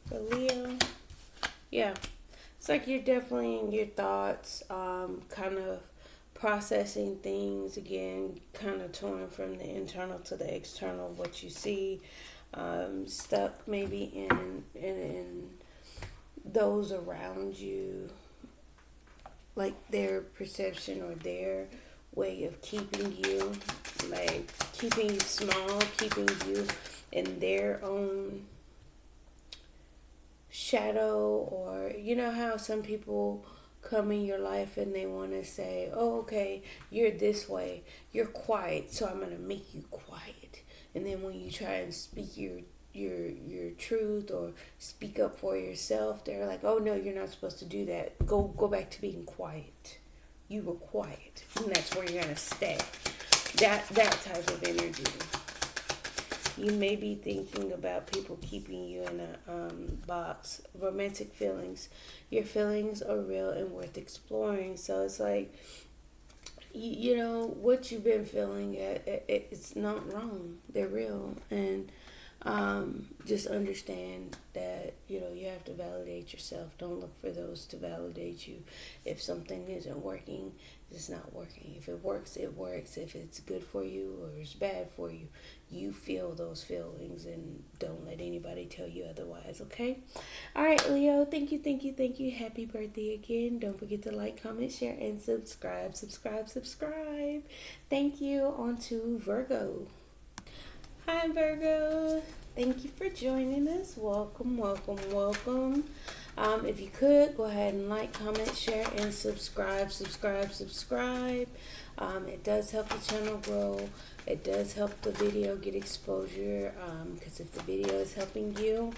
For Leo. Yeah, it's like you're definitely in your thoughts, kind of processing things again, kind of torn from the internal to the external, what you see, stuck maybe in those around you, like their perception or their way of keeping you, like keeping you small, keeping you in their own shadow. Or you know how some people come in your life and they want to say, oh, okay, you're this way, you're quiet, so I'm going to make you quiet. And then when you try and speak your truth or speak up for yourself, they're like, oh no, you're not supposed to do that, go back to being quiet, you were quiet, and that's where you're going to stay. That type of energy. You may be thinking about people keeping you in a box. Romantic feelings. Your feelings are real and worth exploring. So it's like, you know, what you've been feeling, it's not wrong. They're real. And just understand that, you know, you have to validate yourself. Don't look for those to validate you. If something isn't working, it's not working. If it works, it works. If it's good for you or it's bad for you, you feel those feelings and don't let anybody tell you otherwise, okay? All right, Leo, thank you, thank you, thank you. Happy birthday again. Don't forget to like, comment, share, and subscribe. Subscribe. Thank you. On to Virgo. Hi, Virgo. Thank you for joining us. Welcome. If you could, go ahead and like, comment, share, and subscribe. It does help the channel grow. It does help the video get exposure, because if the video is helping you,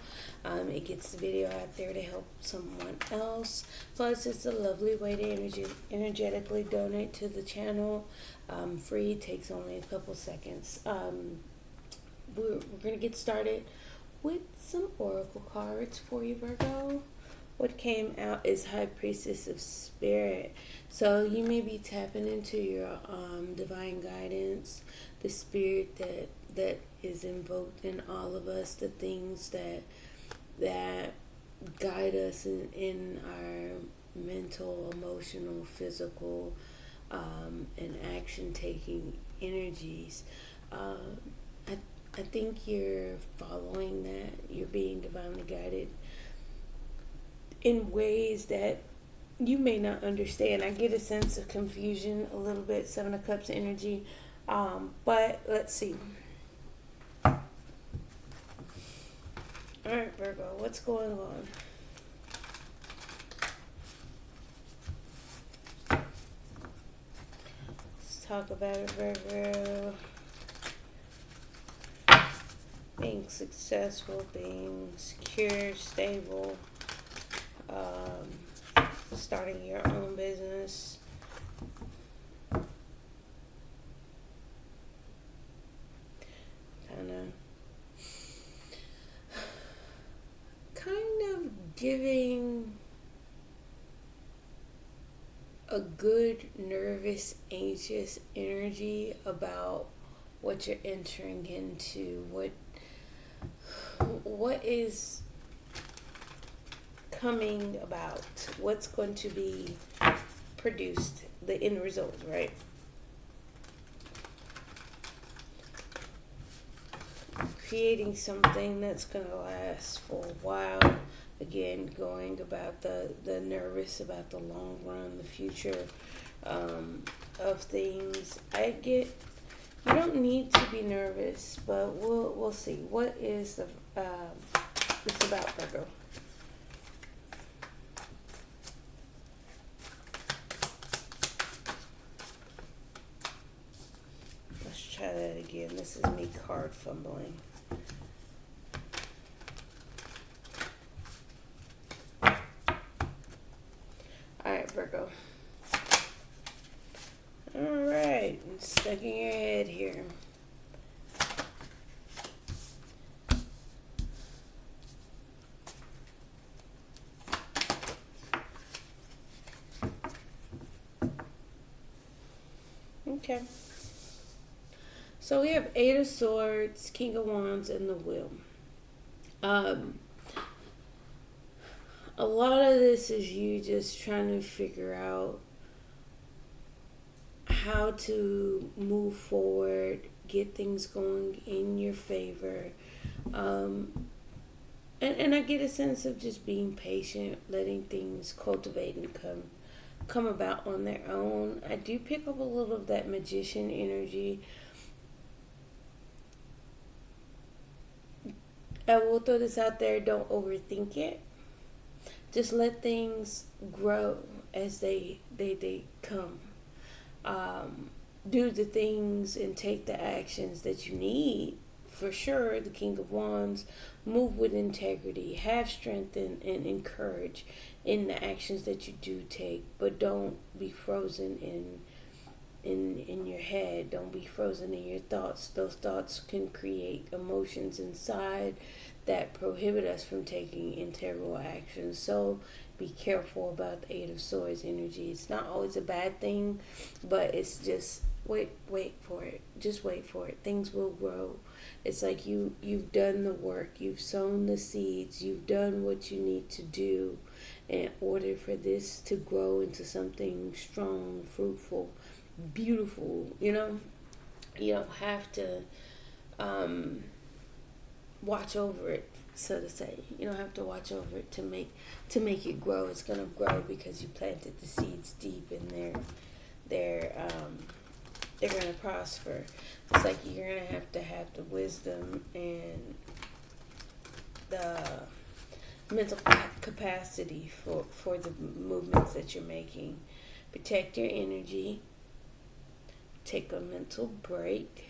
it gets the video out there to help someone else. Plus, it's a lovely way to energetically donate to the channel. Free, takes only a couple seconds. We're going to get started with some oracle cards for you, Virgo. What came out is High Priestess of Spirit. So you may be tapping into your divine guidance, the spirit that is invoked in all of us, the things that guide us in our mental, emotional, physical, and action-taking energies. I think you're following that. You're being divinely guided in ways that you may not understand. I get a sense of confusion a little bit, Seven of Cups energy. But let's see. All right, Virgo, what's going on? Let's talk about it, Virgo. Being successful, being secure, stable, starting your own business. Kind of giving a good, nervous, anxious energy about what you're entering into, what is coming about, what's going to be produced, the end result, right? Creating something that's going to last for a while. Again, going about the nervous, about the long run, the future of things. You don't need to be nervous, but we'll see. What is this about, Virgo? Let's try that again. This is me card fumbling. All right, Virgo. All right, stuck in your head here. Okay. So we have Eight of Swords, King of Wands, and the Wheel. A lot of this is you just trying to figure out how to move forward, get things going in your favor. And I get a sense of just being patient, letting things cultivate and come about on their own. I do pick up a little of that magician energy. I will throw this out there, don't overthink it. Just let things grow as they come. Do the things and take the actions that you need. For sure, the King of Wands, move with integrity, have strength and courage in the actions that you do take, but don't be frozen in your head. Don't be frozen in your thoughts. Those thoughts can create emotions inside that prohibit us from taking integral action. So be careful about the Eight of Swords energy. It's not always a bad thing, but it's just wait for it. Just wait for it. Things will grow. It's like you've done the work. You've sown the seeds. You've done what you need to do in order for this to grow into something strong, fruitful, beautiful. You don't have to watch over it, so to say. You don't have to watch over it to make it grow. It's gonna grow because you planted the seeds deep, and they're gonna prosper. It's like you're gonna have the wisdom and the mental capacity for the movements that you're making. Protect your energy. Take a mental break.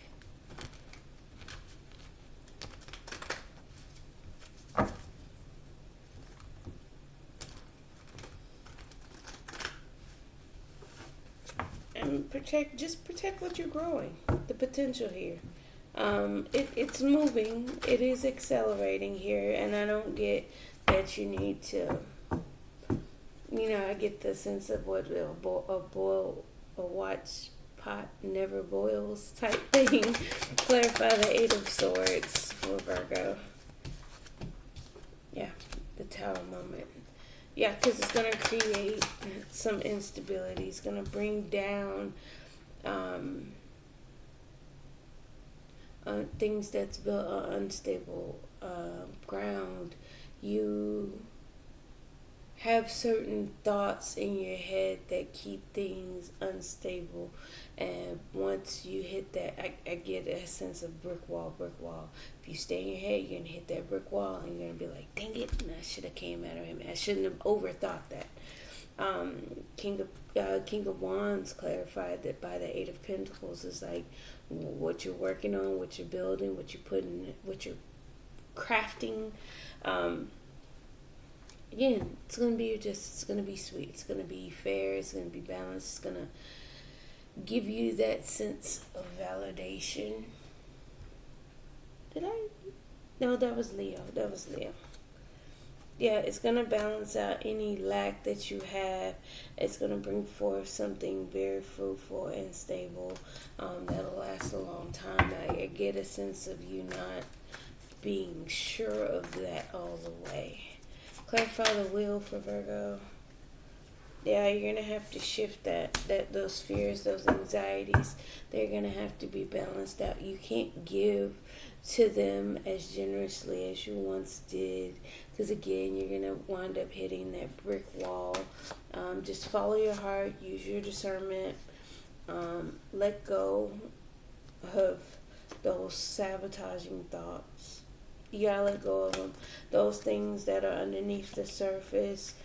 And protect what you're growing. The potential here. It's moving. It is accelerating here, and I don't get that you need to. I get the sense of what a watch pot never boils type thing. Clarify the Eight of Swords for Virgo. Yeah, the Tower moment. Yeah, because it's going to create some instability. It's going to bring down things that's built on unstable ground. You have certain thoughts in your head that keep things unstable, and once you hit that, I get a sense of brick wall. If you stay in your head, you're gonna hit that brick wall, and you're gonna be like, dang it, I should have came out of him. I shouldn't have overthought that. King of Wands clarified that by the Eight of Pentacles is like what you're working on, what you're building, what you're crafting. Again, it's gonna be sweet. It's gonna be fair. It's gonna be balanced. It's gonna give you that sense of validation. Did I? No, that was Leo. Yeah, it's gonna balance out any lack that you have. It's gonna bring forth something very fruitful and stable that'll last a long time. I get a sense of you not being sure of that all the way. Clarify the will for Virgo. Yeah, you're gonna have to shift those fears, those anxieties. They're gonna have to be balanced out. You can't give to them as generously as you once did, because again, you're gonna wind up hitting that brick wall. Just follow your heart. Use your discernment. Let go of those sabotaging thoughts. You gotta let go of them. Those things that are underneath the surface.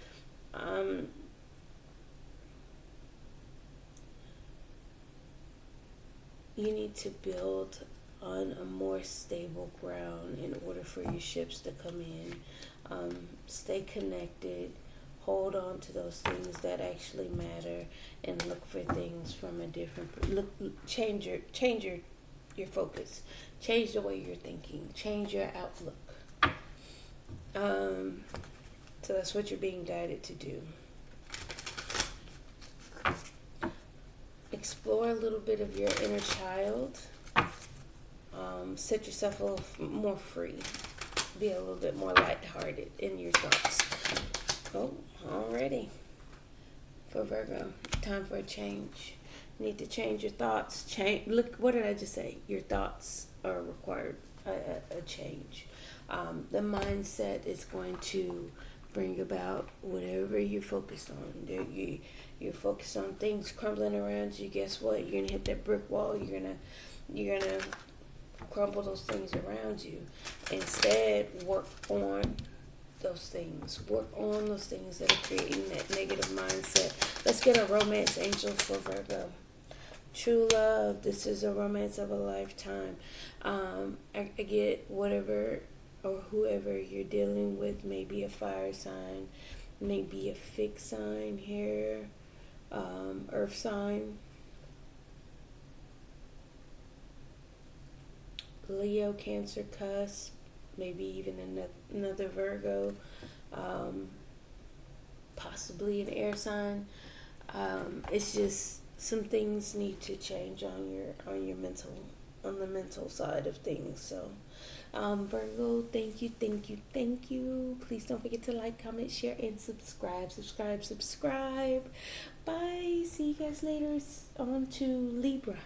You need to build on a more stable ground in order for your ships to come in. Stay connected. Hold on to those things that actually matter, and look for things from a different change your focus. Change the way you're thinking. Change your outlook. So that's what you're being guided to do. Explore a little bit of your inner child. Set yourself a little more free. Be a little bit more lighthearted in your thoughts. Oh, already. For Virgo, time for a change. You need to change your thoughts. Look, what did I just say? Your thoughts are required a change. The mindset is going to bring about whatever you're focused on. You're focused on things crumbling around you. Guess what? You're gonna hit that brick wall. You're gonna crumble those things around you. Instead, work on those things. Work on those things that are creating that negative mindset. Let's get a romance angel for Virgo. True love. This is a romance of a lifetime. I get whatever or whoever you're dealing with, maybe a fire sign, maybe a fixed sign here, earth sign. Leo, Cancer, cusp, maybe even another Virgo, possibly an air sign. It's just some things need to change on your on the mental side of things. So Virgo, thank you. Please don't forget to like, comment, share, and subscribe. Bye. See you guys later. On to Libra.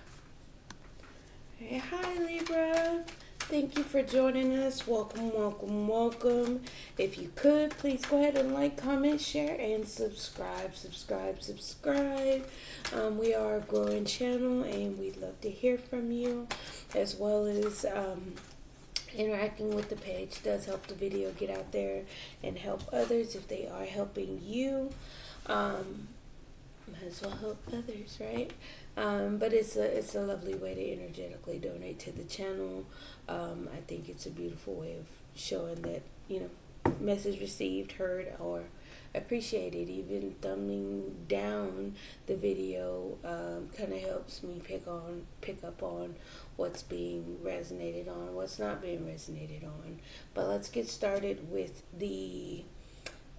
Hey, hi Libra. Thank you for joining us. Welcome. If you could, please go ahead and like, comment, share, and subscribe. We are a growing channel, and we'd love to hear from you, as well as interacting with the page does help the video get out there and help others. If they are helping you, might as well help others, right? But it's a lovely way to energetically donate to the channel. I think it's a beautiful way of showing that, message received, heard, or appreciated. Even thumbing down the video kind of helps me pick up on what's being resonated on, what's not being resonated on. But let's get started with the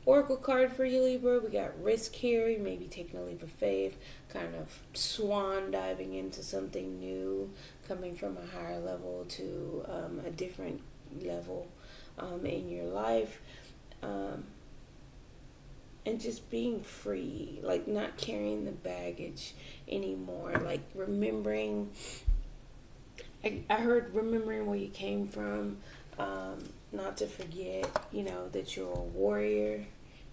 Oracle card for you, Libra. We got risk here. You may be taking a leap of faith, kind of swan diving into something new, coming from a higher level to a different level in your life. And just being free, like not carrying the baggage anymore, like remembering. I heard remembering where you came from, not to forget, that you're a warrior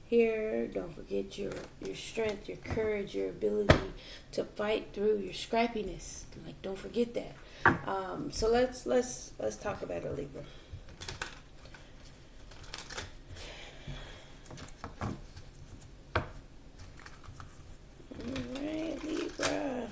here. Don't forget your strength, your courage, your ability to fight through your scrappiness. Like, don't forget that. So let's talk about it, Libra. All right, Libra.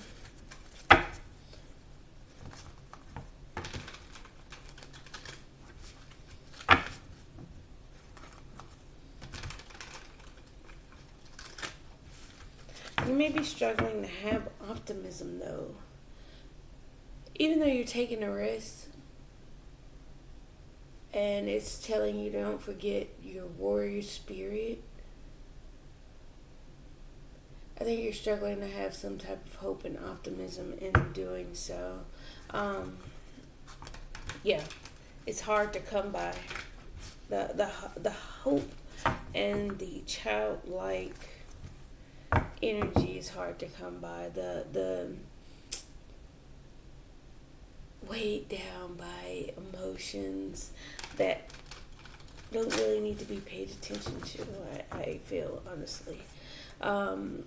You may be struggling to have optimism, though. Even though you're taking a risk, and it's telling you don't forget your warrior spirit, I think you're struggling to have some type of hope and optimism in doing so. Yeah, it's hard to come by. The hope and the childlike energy is hard to come by. The weighed down by emotions that don't really need to be paid attention to, I feel, honestly.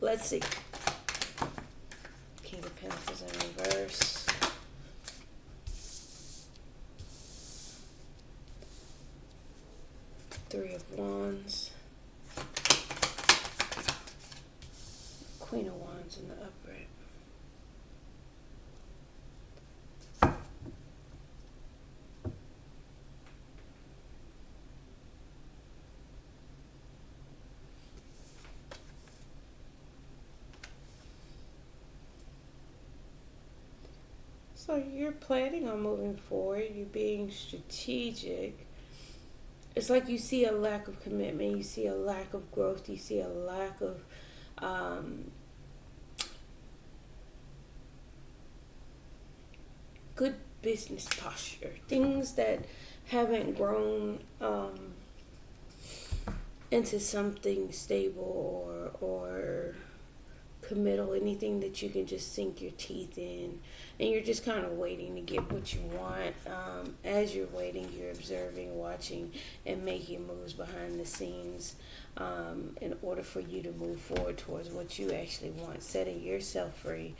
Let's see. King of Pentacles in reverse. Three of Wands. Queen of Wands in the upright. So you're planning on moving forward. You're being strategic. It's like you see a lack of commitment. You see a lack of growth. You see a lack of good business posture. Things that haven't grown into something stable or committal, anything that you can just sink your teeth in, and you're just kind of waiting to get what you want. As you're waiting, you're observing, watching, and making moves behind the scenes in order for you to move forward towards what you actually want, setting yourself free,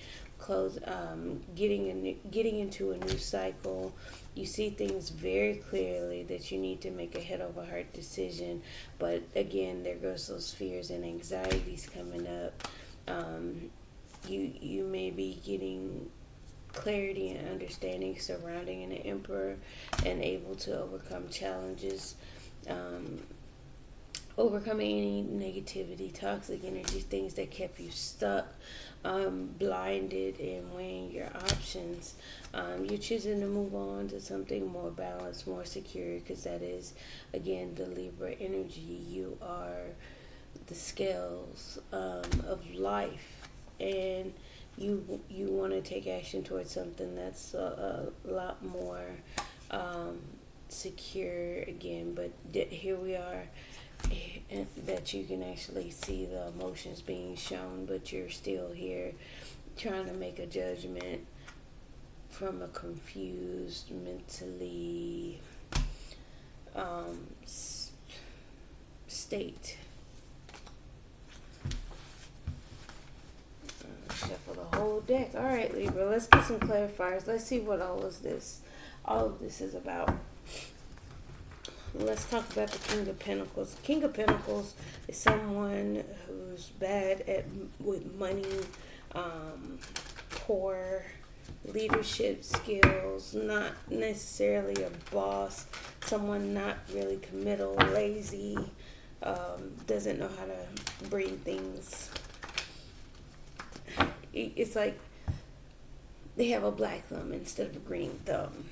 getting into a new cycle. You see things very clearly that you need to make a head over heart decision, but again, there goes those fears and anxieties coming up. You may be getting clarity and understanding surrounding an emperor and able to overcome challenges overcoming any negativity, toxic energy, things that kept you stuck, blinded, and weighing your options. You're choosing to move on to something more balanced, more secure, because that is, again, the Libra energy. You are the scales of life, and you want to take action towards something that's a lot more secure again. But here we are, that you can actually see the emotions being shown, but you're still here trying to make a judgment from a confused, mentally state. Shuffle the whole deck. All right, Libra, let's get some clarifiers. Let's see what all of this is about. Let's talk about the King of Pentacles. The King of Pentacles is someone who's bad with money, poor leadership skills, not necessarily a boss, someone not really committal, lazy, doesn't know how to bring things. It's like they have a black thumb instead of a green thumb.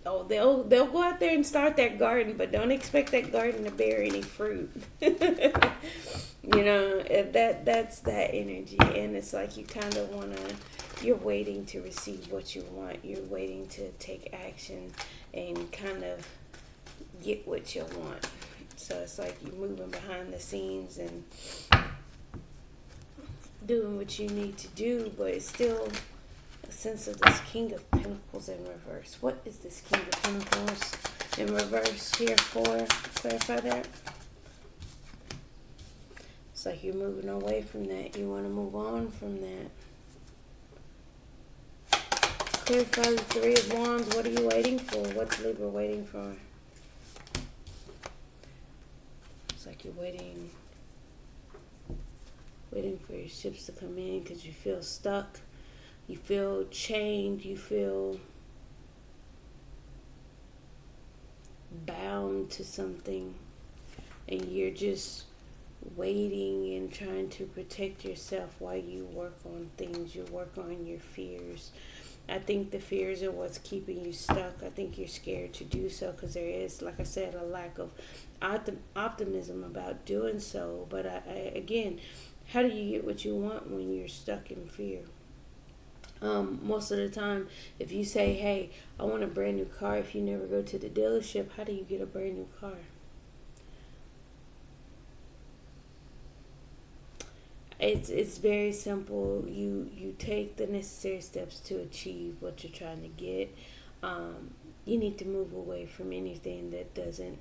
Oh, they'll go out there and start that garden, but don't expect that garden to bear any fruit. You know, that's that energy, and it's like you kind of you're waiting to receive what you want. You're waiting to take action and kind of get what you want. So it's like you're moving behind the scenes and doing what you need to do, but it's still a sense of this King of Pentacles in reverse. What is this King of Pentacles in reverse here for? Clarify that. It's like you're moving away from that. You want to move on from that. Clarify the Three of Wands. What are you waiting for? What's Libra waiting for? It's like you're waiting for your ships to come in because you feel stuck. You feel chained. You feel bound to something. And you're just waiting and trying to protect yourself while you work on things. You work on your fears. I think the fears are what's keeping you stuck. I think you're scared to do so because there is, like I said, a lack of optimism about doing so. But again, how do you get what you want when you're stuck in fear? Most of the time, if you say, hey, I want a brand new car, if you never go to the dealership, how do you get a brand new car? It's very simple. You take the necessary steps to achieve what you're trying to get. You need to move away from anything that doesn't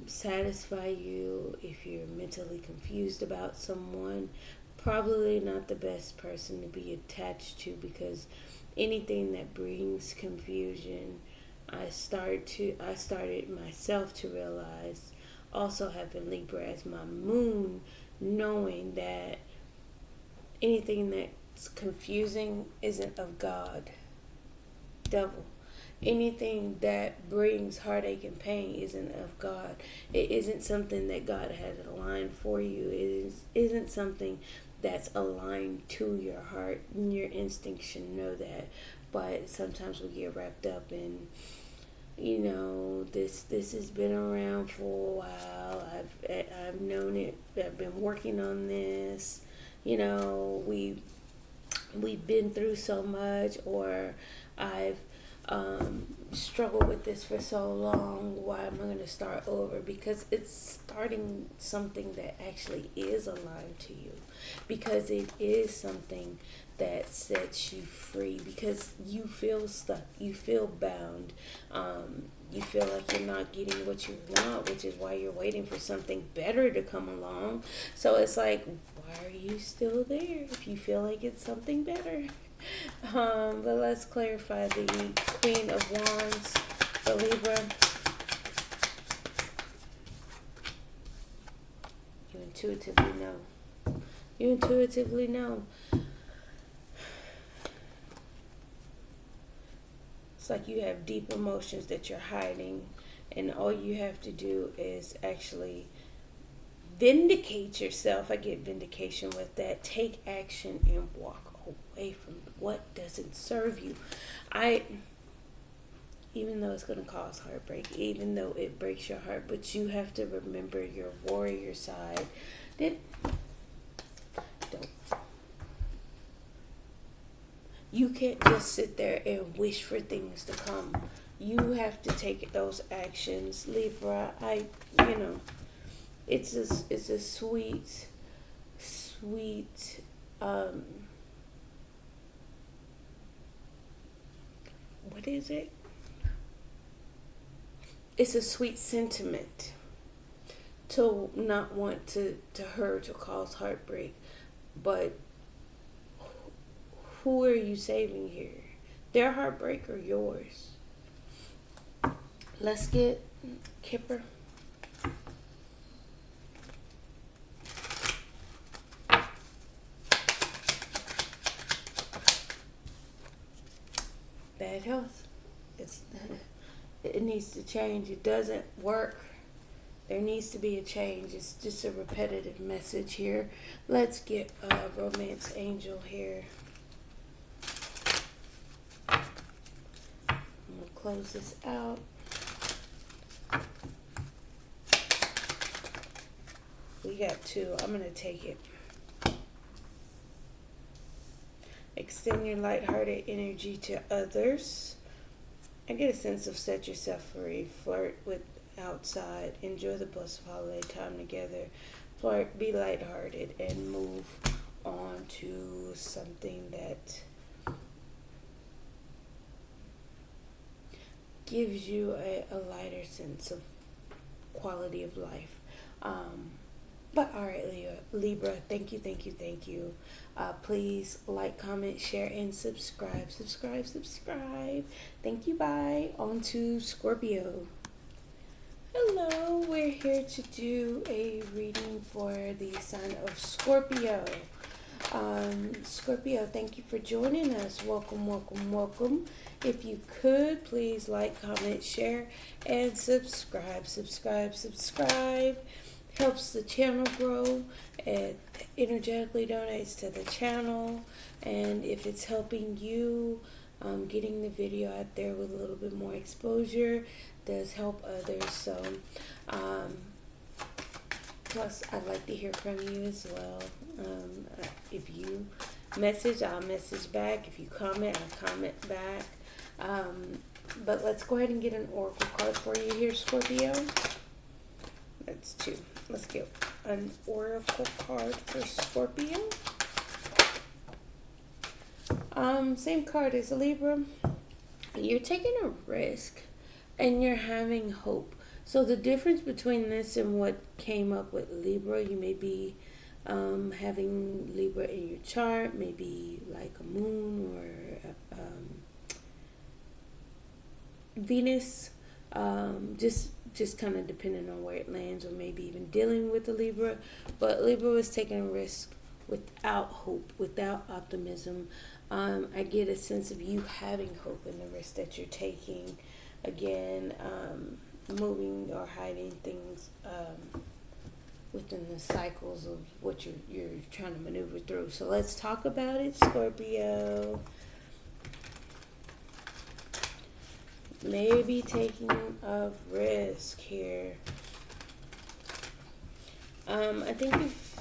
satisfy you. If you're mentally confused about someone, probably not the best person to be attached to, because anything that brings confusion, I started myself to realize, also having Libra as my moon, knowing that anything that's confusing isn't of God. Devil. Anything that brings heartache and pain isn't of God. It isn't something that God has aligned for you. It isn't something that's aligned to your heart. And your instincts should know that. But sometimes we get wrapped up in, you know, this has been around for a while. I've known it. I've been working on this. You know, we've been through so much, or I've struggled with this for so long. Why am I going to start over? Because it's starting something that actually is aligned to you, because it is something that sets you free, because you feel stuck, you feel bound, you feel like you're not getting what you want, which is why you're waiting for something better to come along. So it's like, why are you still there if you feel like it's something better? But let's clarify the Queen of Wands for Libra. You intuitively know. You intuitively know. It's like you have deep emotions that you're hiding, and all you have to do is actually vindicate yourself. I get vindication with that. Take action and walk away from what doesn't serve you. Even though it's going to cause heartbreak, even though it breaks your heart, but you have to remember your warrior side. You can't just sit there and wish for things to come. You have to take those actions, Libra. It's a sweet, what is it? It's a sweet sentiment to not want to hurt or cause heartbreak, but who are you saving here? Their heartbreak or yours? Let's get Kipper. Bad health. It needs to change. It doesn't work. There needs to be a change. It's just a repetitive message here. Let's get a romance angel here. I'm going to close this out. We got two. I'm going to take it. Extend your lighthearted energy to others. I get a sense of set yourself free. Flirt with outside. Enjoy the blessed holiday time together. Flirt, be lighthearted, and move on to something that gives you a lighter sense of quality of life. But all right, Libra, thank you. Please like, comment, share, and subscribe. Thank you. Bye. On to Scorpio. Hello, we're here to do a reading for the sign of Scorpio. Scorpio, thank you for joining us. Welcome. If you could, please like, comment, share, and subscribe. Helps the channel grow. It energetically donates to the channel, and if it's helping you getting the video out there with a little bit more exposure, does help others. So plus I'd like to hear from you as well. If you message, I'll message back. If you comment, I'll comment back. But let's go ahead and get an oracle card for you here, Scorpio. That's two. Let's get an oracle card for Scorpio. Same card as Libra. You're taking a risk and you're having hope. So the difference between this and what came up with Libra, you may be having Libra in your chart, maybe like a moon or Venus, just kind of depending on where it lands, or maybe even dealing with the Libra. But Libra was taking a risk without hope, without optimism. I get a sense of you having hope in the risk that you're taking. Again, moving or hiding things within the cycles of what you're trying to maneuver through. So let's talk about it, Scorpio. Maybe taking a risk here. I think if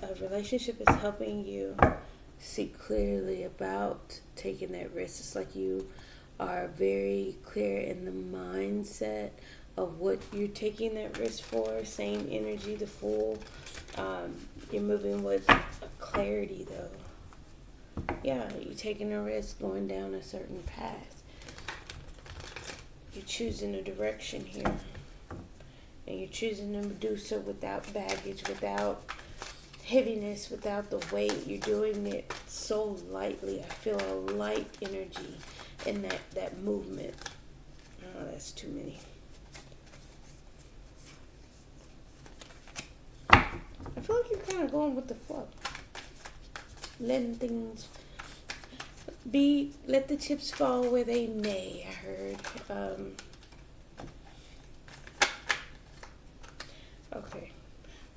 a relationship is helping you see clearly about taking that risk, it's like you are very clear in the mindset of what you're taking that risk for. Same energy, the Fool. You're moving with clarity, though. Yeah, you're taking a risk going down a certain path. You're choosing a direction here, and you're choosing to do so without baggage, without heaviness, without the weight. You're doing it so lightly. I feel a light energy in that movement. Oh, that's too many. I feel like you're kind of going with the flow, letting things let the chips fall where they may. I heard. Okay,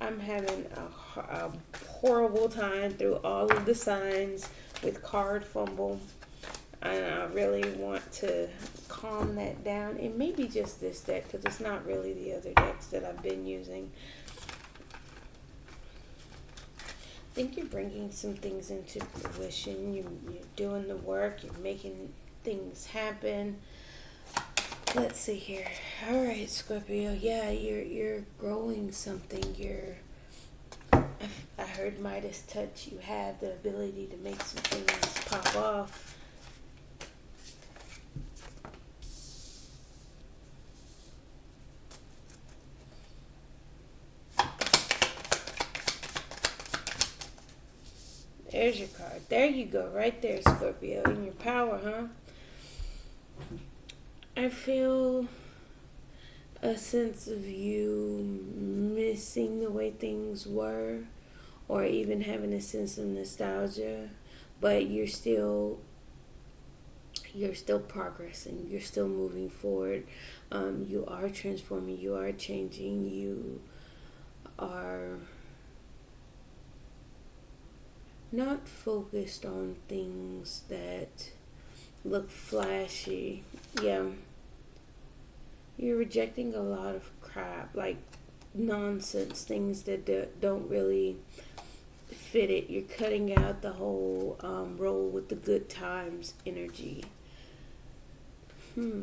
I'm having a horrible time through all of the signs with card fumble. And I really want to calm that down. It may be just this deck because it's not really the other decks that I've been using. I think you're bringing some things into fruition. You're doing the work. You're making things happen. Let's see here. All right, Scorpio. Yeah, you're growing something. I heard Midas touch. You have the ability to make some things pop off. There's your card. There you go. Right there, Scorpio. In your power, huh? I feel a sense of you missing the way things were, or even having a sense of nostalgia, but you're still progressing. You're still moving forward. You are transforming. You are changing. You are not focused on things that look flashy. Yeah. You're rejecting a lot of crap, like nonsense, things that don't really fit it. You're cutting out the whole roll with the good times energy. Let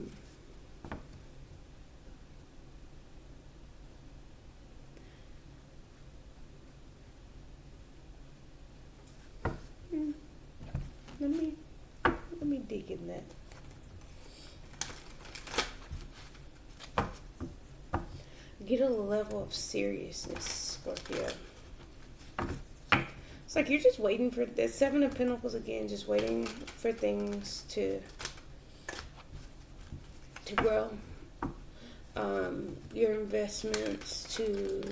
me dig in that. Get a level of seriousness, Scorpio. It's like you're just waiting for the Seven of Pentacles again, just waiting for things to grow. Your investments to,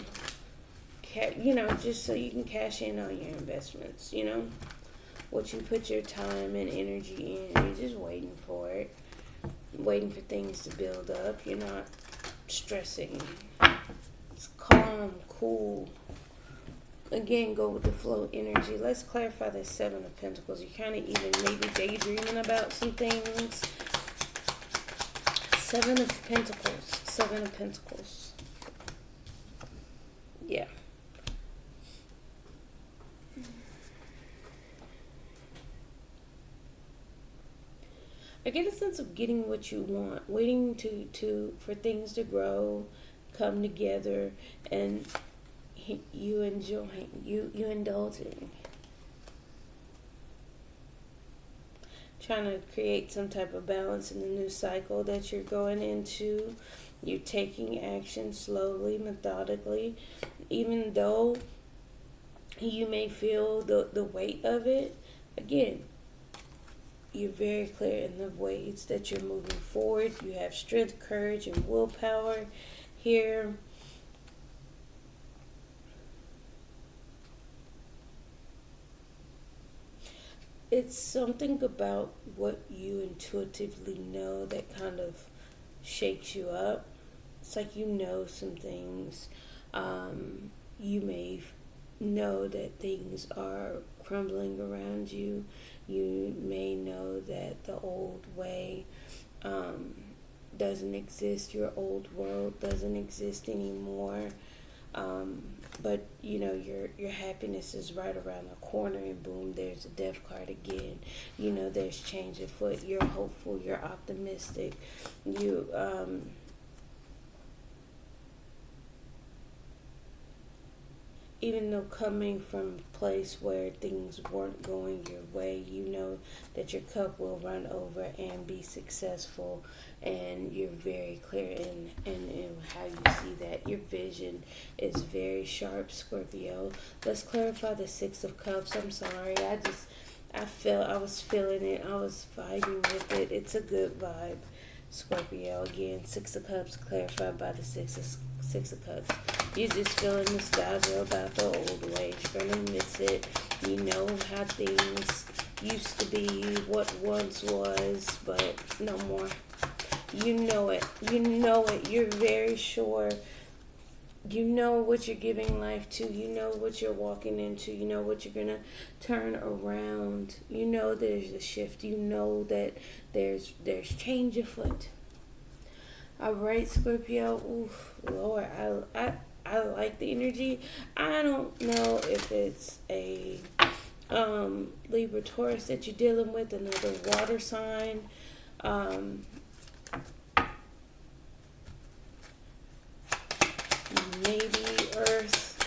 just so you can cash in on your investments, what you put your time and energy in. You're just waiting for it, waiting for things to build up. You're not stressing. It's calm, cool. Again, go with the flow energy. Let's clarify the Seven of Pentacles. You're kind of even maybe daydreaming about some things. Seven of Pentacles. Seven of Pentacles. Yeah. I get a sense of getting what you want, waiting for things to grow, come together, and you enjoying, you indulging. Trying to create some type of balance in the new cycle that you're going into. You're taking action slowly, methodically, even though you may feel the weight of it. Again, you're very clear in the ways that you're moving forward. You have strength, courage, and willpower here. It's something about what you intuitively know that kind of shakes you up. It's like you know some things. You may know that things are crumbling around you. You may know that the old way doesn't exist. Your old world doesn't exist anymore. But your happiness is right around the corner, and boom, there's a death card again. There's change afoot. You're hopeful. You're optimistic. You even though coming from a place where things weren't going your way, you know that your cup will run over and be successful, and you're very clear in how you see that. Your vision is very sharp, Scorpio. Let's clarify the Six of Cups. I'm sorry, I was feeling it. I was vibing with it. It's a good vibe, Scorpio. Again, Six of Cups clarified by the Six of Cups. You're just feeling nostalgia about the old ways. You're going to miss it. You know how things used to be, what once was, but no more. You know it. You know it. You're very sure You know what you're giving life to. You know what you're walking into. You know what you're going to turn around. You know there's a shift. You know that there's change afoot. All right, Scorpio. Oof, Lord, I like the energy. I don't know if it's a Libra, Taurus that you're dealing with, another water sign. Maybe Earth,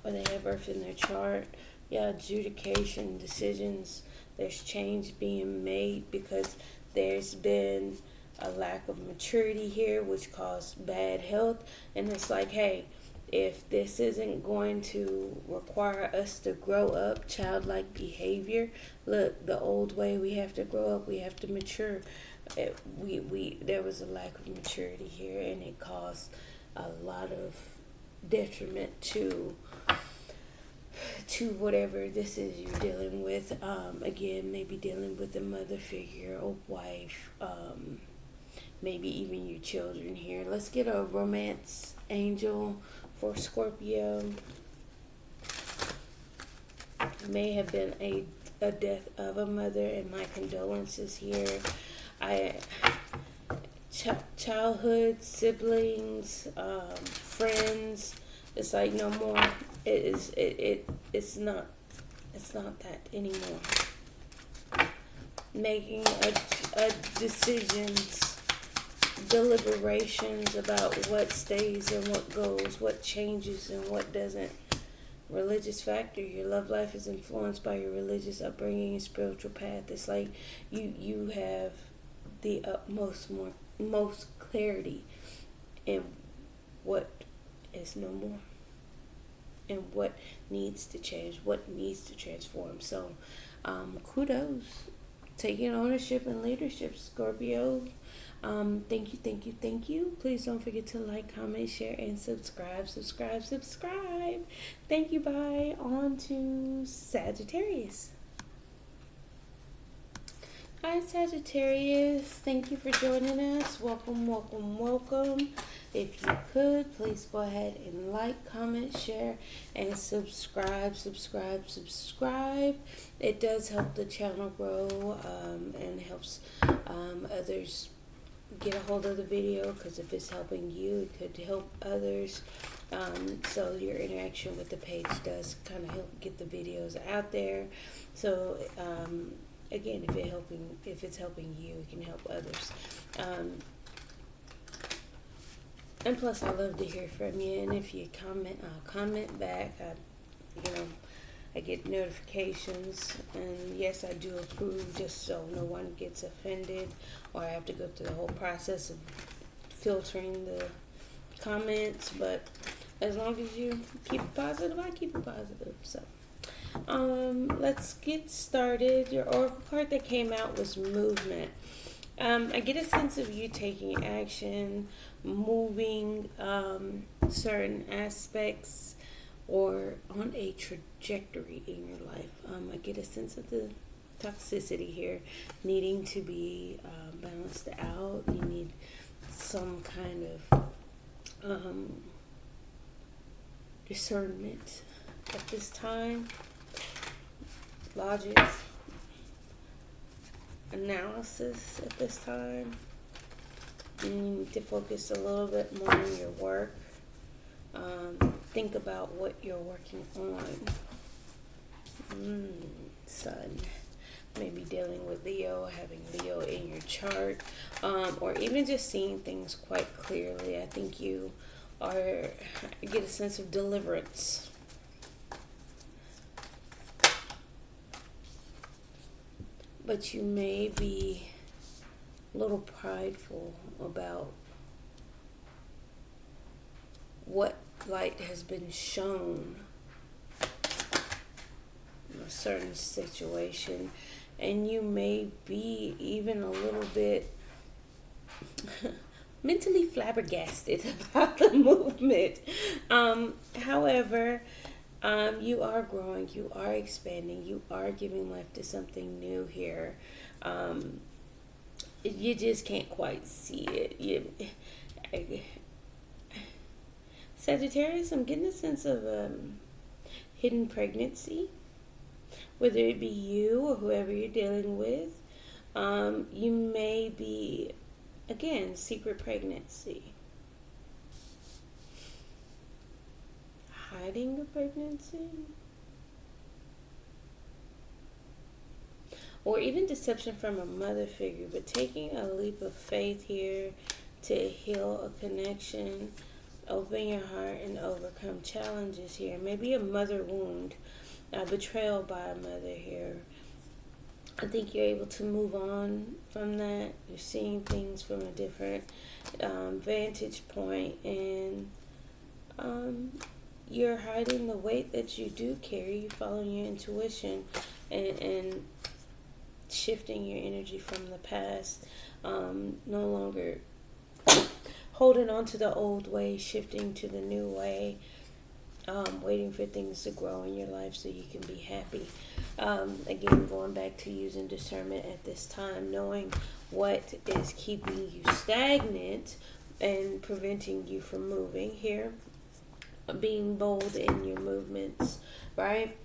or they have Earth in their chart. Yeah, adjudication, decisions. There's change being made because there's been a lack of maturity here, which caused bad health. And it's like, hey, if this isn't going to require us to grow up, childlike behavior, look, the old way, we have to grow up, we have to mature. There was a lack of maturity here, and it caused a lot of detriment to whatever this is you're dealing with. Again, maybe dealing with a mother figure, a wife, maybe even your children here. Let's get a romance angel for Scorpio. May have been a death of a mother, and my condolences here. Childhood, siblings, friends. It's like no more. It's not that anymore. Making a decisions, deliberations about what stays and what goes, what changes and what doesn't. Religious factor. Your love life is influenced by your religious upbringing and spiritual path. It's like you have the most clarity in what is no more and what needs to change, what needs to transform. So kudos, taking ownership and leadership, Scorpio. Thank you. Please don't forget to like, comment, share, and subscribe. Thank you. Bye. On to Sagittarius. Hi, Sagittarius. Thank you for joining us. Welcome. If you could, please go ahead and like, comment, share, and subscribe. It does help the channel grow and helps others get a hold of the video, because if it's helping you, it could help others. So your interaction with the page does kind of help get the videos out there. So again, if it's helping you, it can help others. And plus, I love to hear from you. And if you comment, I'll comment back. I get notifications, and yes, I do approve, just so no one gets offended, or I have to go through the whole process of filtering the comments. But as long as you keep it positive, I keep it positive. So let's get started. Your oracle card that came out was movement. I get a sense of you taking action, moving certain aspects, or on a trajectory in your life. I get a sense of the toxicity here, needing to be balanced out. You need some kind of discernment at this time, logic, analysis at this time. You need to focus a little bit more on your work. Think about what you're working on. Sun. Maybe dealing with Leo, having Leo in your chart, or even just seeing things quite clearly. I think you get a sense of deliverance. But you may be a little prideful about what light has been shown in a certain situation, and you may be even a little bit mentally flabbergasted about the movement. However, you are growing, you are expanding, you are giving life to something new here. You just can't quite see it. Sagittarius, I'm getting a sense of hidden pregnancy, whether it be you or whoever you're dealing with. You may be, again, secret pregnancy. Hiding a pregnancy? Or even deception from a mother figure, but taking a leap of faith here to heal a connection, open your heart, and overcome challenges here. Maybe a mother wound, a betrayal by a mother here. I think you're able to move on from that. You're seeing things from a different vantage point, and you're hiding the weight that you do carry. You're following your intuition and shifting your energy from the past. No longer holding on to the old way, shifting to the new way. Waiting for things to grow in your life so you can be happy. Again, going back to using discernment at this time, knowing what is keeping you stagnant and preventing you from moving here. Being bold in your movements, right?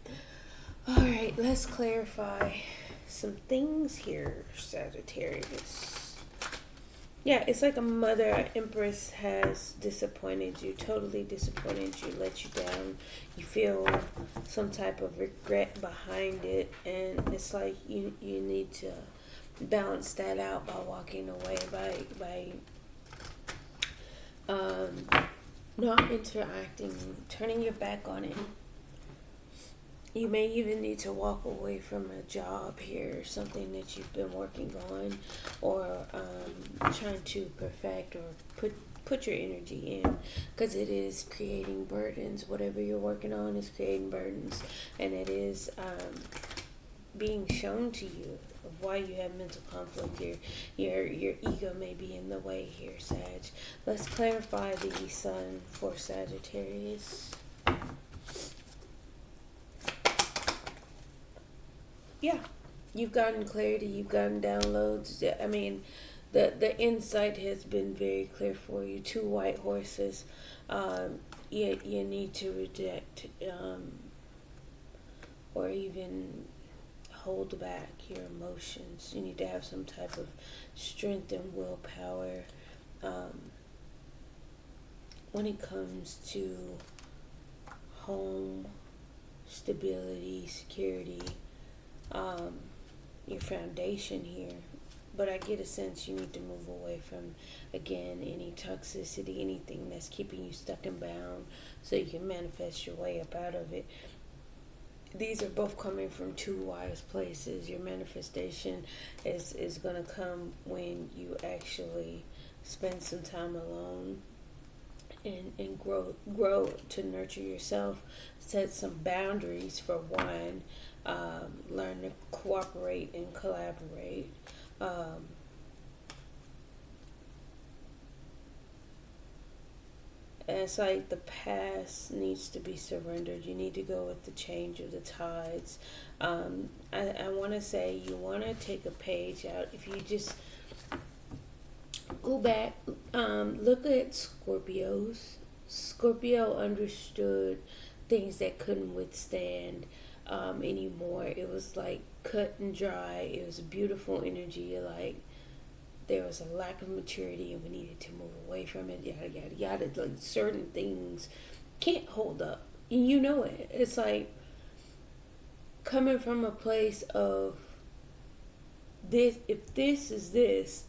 All right, let's clarify some things here, Sagittarius. Yeah, it's like a mother empress has disappointed you, totally disappointed you, let you down. You feel some type of regret behind it, and it's like you need to balance that out by walking away, by not interacting, turning your back on it. You may even need to walk away from a job here, something that you've been working on, or trying to perfect, or put your energy in, because it is creating burdens. Whatever you're working on is creating burdens, and it is being shown to you of why you have mental conflict here. Your ego may be in the way here, Sag. Let's clarify the sun for Sagittarius. Yeah, you've gotten clarity, you've gotten downloads. I mean, the insight has been very clear for you. 2 white horses. You need to reject or even hold back your emotions. You need to have some type of strength and willpower when it comes to home, stability, security, your foundation here. But I get a sense you need to move away from, again, any toxicity, anything that's keeping you stuck and bound, so you can manifest your way up out of it. These are both coming from 2 wise places. Your manifestation is going to come when you actually spend some time alone and grow to nurture yourself. Set some boundaries for one. Learn to cooperate and collaborate. And it's like the past needs to be surrendered. You need to go with the change of the tides. I want to say you want to take a page out. If you just go back, look at Scorpios. Scorpio understood things that couldn't withstand anymore. It was like cut and dry. It was a beautiful energy. Like there was a lack of maturity and we needed to move away from it. Yada yada yada. Like certain things can't hold up. You know it. It's like coming from a place of this. If this is this,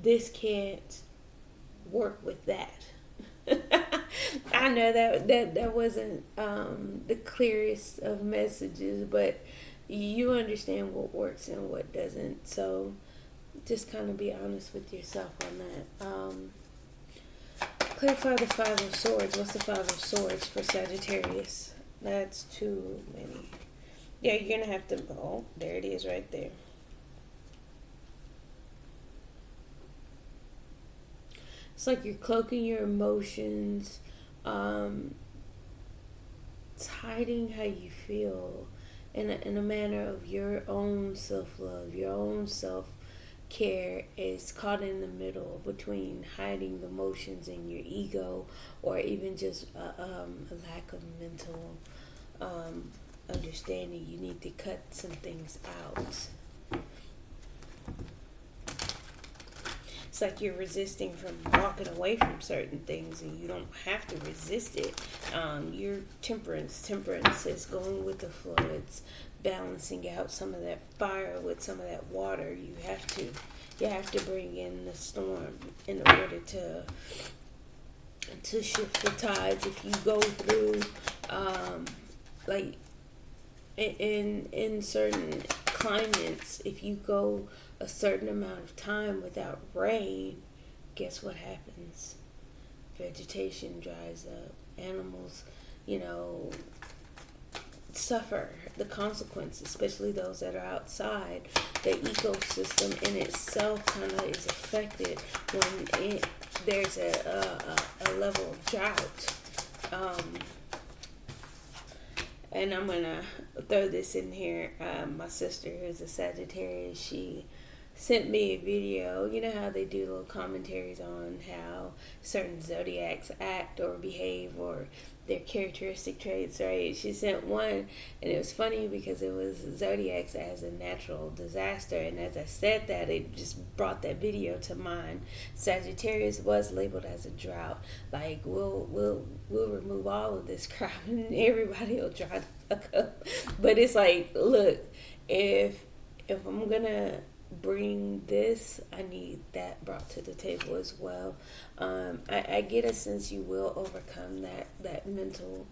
this can't work with that. I know that wasn't the clearest of messages, but you understand what works and what doesn't. So just kind of be honest with yourself on that. Clarify the 5 of Swords. What's the 5 of Swords for Sagittarius? That's too many. Yeah, you're going to have to... Oh, there it is right there. It's like you're cloaking your emotions. It's hiding how you feel in a manner of your own self-love, your own self care is caught in the middle between hiding the emotions in your ego, or even just a lack of mental understanding. You need to cut some things out. It's like you're resisting from walking away from certain things, and you don't have to resist it. Your temperance is going with the flow. It's balancing out some of that fire with some of that water. You have to bring in the storm in order to shift the tides. If you go through like in certain climates, if you go a certain amount of time without rain, guess what happens? Vegetation dries up. Animals, suffer the consequences, especially those that are outside. The ecosystem in itself kind of is affected when there's a level of drought. And I'm going to throw this in here. My sister, who's a Sagittarius, she sent me a video. You know how they do little commentaries on how certain zodiacs act or behave, or their characteristic traits, right? She sent one, and it was funny because it was zodiacs as a natural disaster. And as I said that, it just brought that video to mind. Sagittarius was labeled as a drought. Like, we'll remove all of this crap and everybody will dry the fuck up. But it's like, look, if I'm gonna bring this, I need that brought to the table as well. I get a sense you will overcome that mental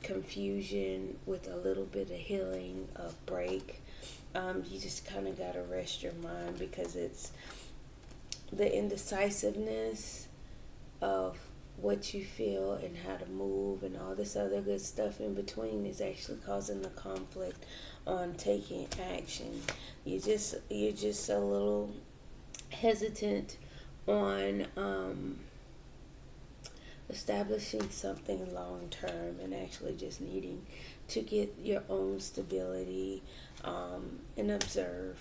confusion with a little bit of healing, a break. You just kind of got to rest your mind, because it's the indecisiveness of what you feel and how to move and all this other good stuff in between is actually causing the conflict on taking action. You're just a little hesitant on establishing something long term, and actually just needing to get your own stability, and observe,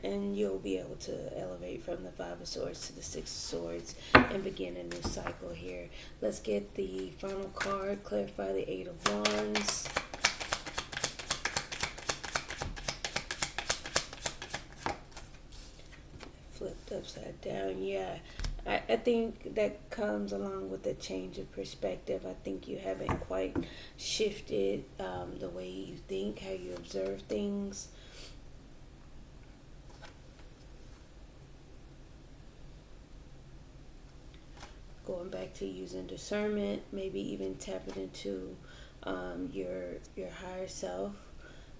and you'll be able to elevate from the Five of Swords to the Six of Swords and begin a new cycle here. Let's get the final card, clarify the Eight of Wands. Flipped upside down. Yeah, I think that comes along with a change of perspective. I think you haven't quite shifted the way you think, how you observe things. Going back to using discernment, maybe even tapping into your higher self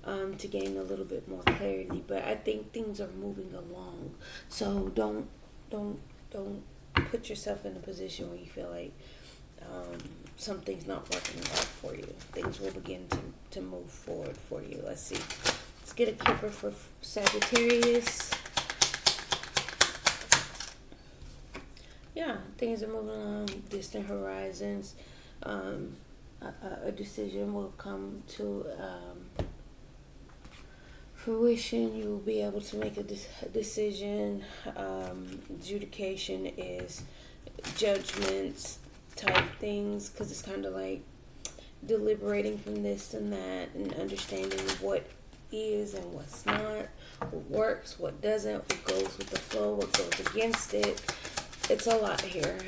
to gain a little bit more clarity. But I think things are moving along, so don't put yourself in a position where you feel like something's not working out for you. Things will begin to move forward for you. Let's see. Let's get a keeper for Sagittarius. Yeah, things are moving along. Distant horizons. A decision will come to fruition. You will be able to make a decision. Adjudication is judgments type things, because it's kind of like deliberating from this and that, and understanding what is and what's not, what works, what doesn't, what goes with the flow, what goes against it. It's a lot here.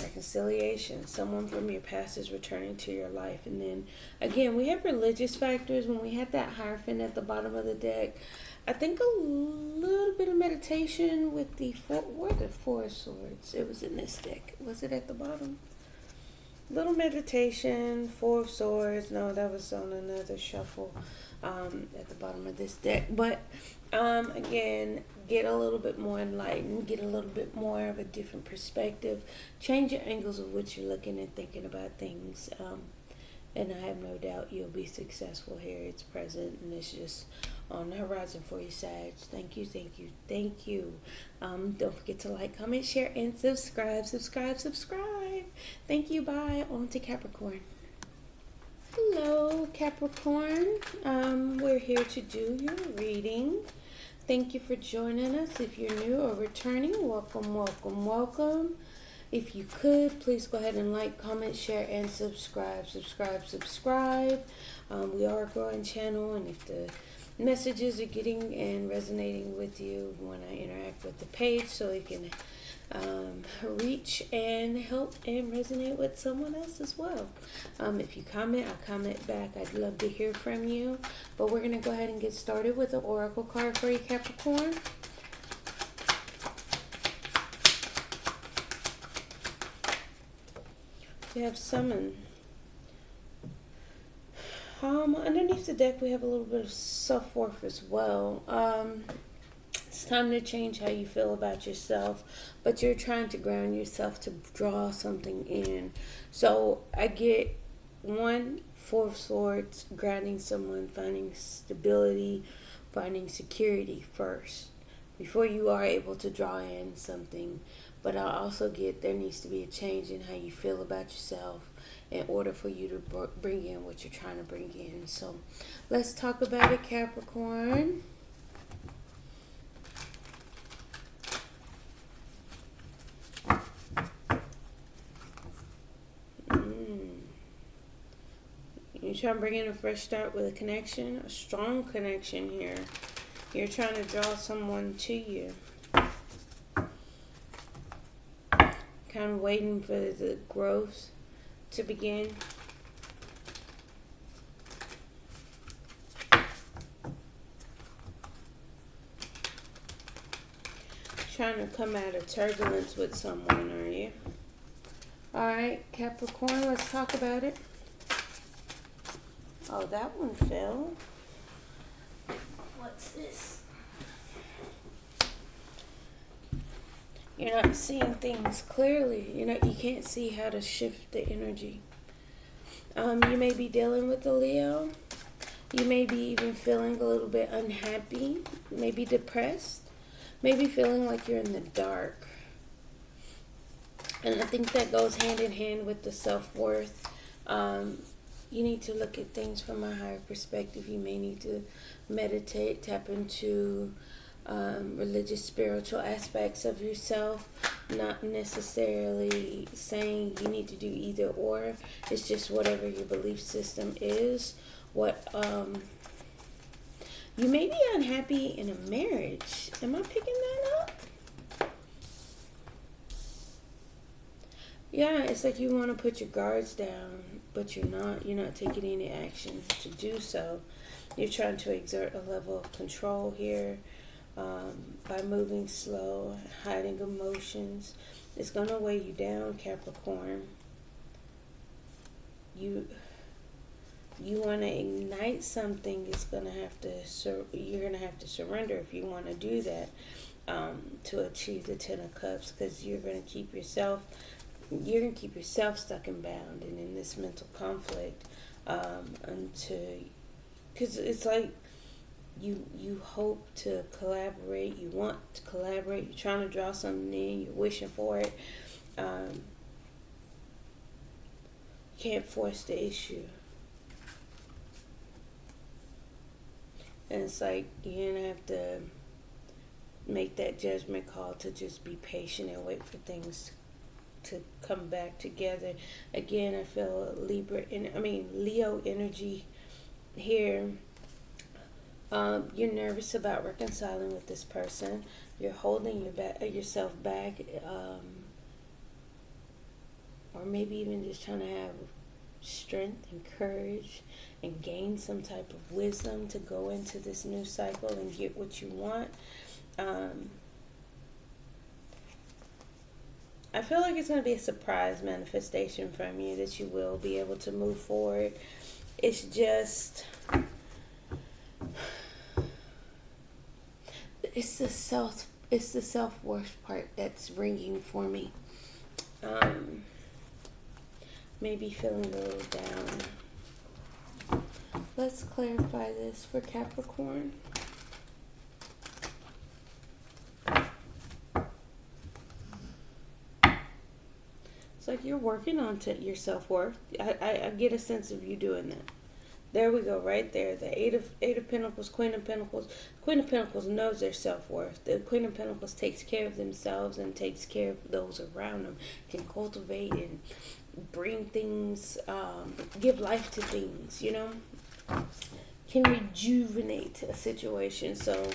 Reconciliation. Someone from your past is returning to your life. And then again, we have religious factors. When we had that Hierophant at the bottom of the deck, I think a little bit of meditation with the Four of Swords. It was in this deck. Was it at the bottom? Little meditation, Four of Swords. No, that was on another shuffle at the bottom of this deck. But again, get a little bit more enlightened, get a little bit more of a different perspective, change your angles of which you're looking and thinking about things. And I have no doubt you'll be successful here. It's present, and it's just on the horizon for you, Sag. Thank you, thank you, thank you. Don't forget to like, comment, share, and subscribe. Thank you. Bye. On to Capricorn. Hello, Capricorn. We're here to do your reading. Thank you for joining us. If you're new or returning, welcome, welcome, welcome. If you could, please go ahead and like, comment, share, and subscribe. Subscribe. We are a growing channel, and if the messages are getting and resonating with you, we want to interact with the page so it can reach and help and resonate with someone else as well. If you comment, I'll comment back. I'd love to hear from you. But we're going to go ahead and get started with the oracle card for you, Capricorn. We have summon. Underneath the deck, we have a little bit of self-worth as well. It's time to change how you feel about yourself, but you're trying to ground yourself to draw something in. So I get 4 of Swords, grounding someone, finding stability, finding security first before you are able to draw in something. But I also get there needs to be a change in how you feel about yourself in order for you to bring in what you're trying to bring in. So let's talk about it, Capricorn. You're trying to bring in a fresh start with a connection, a strong connection here. You're trying to draw someone to you. Kind of waiting for the growth to begin. Trying to come out of turbulence with someone, are you? Alright, Capricorn, let's talk about it. Oh, that one fell. What's this? You're not seeing things clearly. You can't see how to shift the energy. You may be dealing with a Leo. You may be even feeling a little bit unhappy, maybe depressed, maybe feeling like you're in the dark. And I think that goes hand in hand with the self-worth. You need to look at things from a higher perspective. You may need to meditate, tap into religious, spiritual aspects of yourself. Not necessarily saying you need to do either or. It's just whatever your belief system is. You may be unhappy in a marriage. Am I picking that up? Yeah, it's like you want to put your guards down, but you're not. You're not taking any action to do so. You're trying to exert a level of control here by moving slow, hiding emotions. It's going to weigh you down, Capricorn. You want to ignite something. You're going to have to surrender if you want to do that to achieve the 10 of Cups, because you're going to keep yourself stuck and bound and in this mental conflict because it's like you hope to collaborate, you want to collaborate, you're trying to draw something in, you're wishing for it. You can't force the issue. And it's like you're going to have to make that judgment call to just be patient and wait for things to come back together. Again, I feel Leo energy here. You're nervous about reconciling with this person. You're holding yourself back, or maybe even just trying to have strength and courage and gain some type of wisdom to go into this new cycle and get what you want. I feel like it's going to be a surprise manifestation from you that you will be able to move forward. It's just, it's the self-worth part that's ringing for me. Maybe feeling a little down. Let's clarify this for Capricorn. like you're working on your self-worth. I get a sense of you doing that. There we go, right there. The Eight of Pentacles, Queen of Pentacles. Queen of Pentacles knows their self-worth. The Queen of Pentacles takes care of themselves and takes care of those around them. Can cultivate and bring things, give life to things, you know. Can rejuvenate a situation. So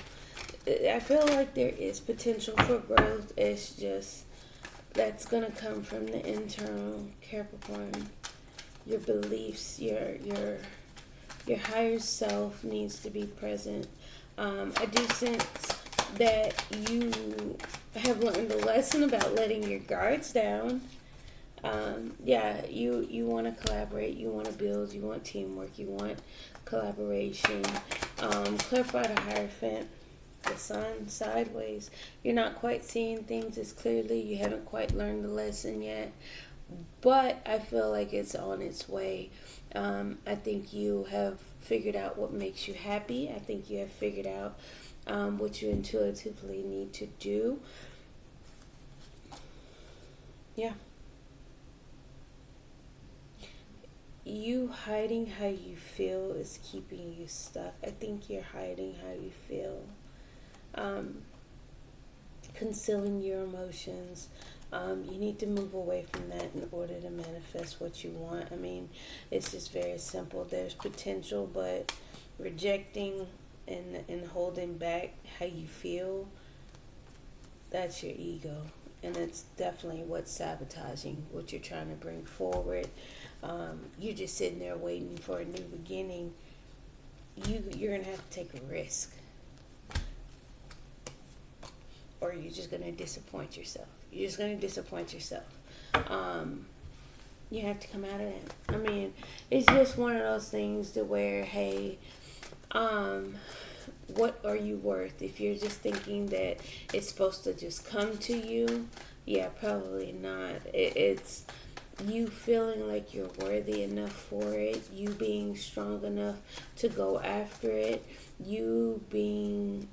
I feel like there is potential for growth. It's just that's going to come from the internal, Capricorn. Your beliefs, your higher self needs to be present. I do sense that you have learned a lesson about letting your guards down. You want to collaborate, you want to build, you want teamwork, you want collaboration. Clarify the Hierophant, the Sun sideways. You're not quite seeing things as clearly. You haven't quite learned the lesson yet. But I feel like it's on its way. I think you have figured out what makes you happy. I think you have figured out what you intuitively need to do. Yeah. You hiding how you feel is keeping you stuck. I think you're hiding how you feel. Concealing your emotions. You need to move away from that in order to manifest what you want. I mean, it's just very simple. There's potential, but rejecting and holding back how you feel, that's your ego. And it's definitely what's sabotaging what you're trying to bring forward. You're just sitting there waiting for a new beginning. You're going to have to take a risk. Or you're just going to disappoint yourself. You're just going to disappoint yourself. You have to come out of that. I mean, it's just one of those things to where, hey, what are you worth? If you're just thinking that it's supposed to just come to you, yeah, probably not. It's you feeling like you're worthy enough for it, you being strong enough to go after it, you being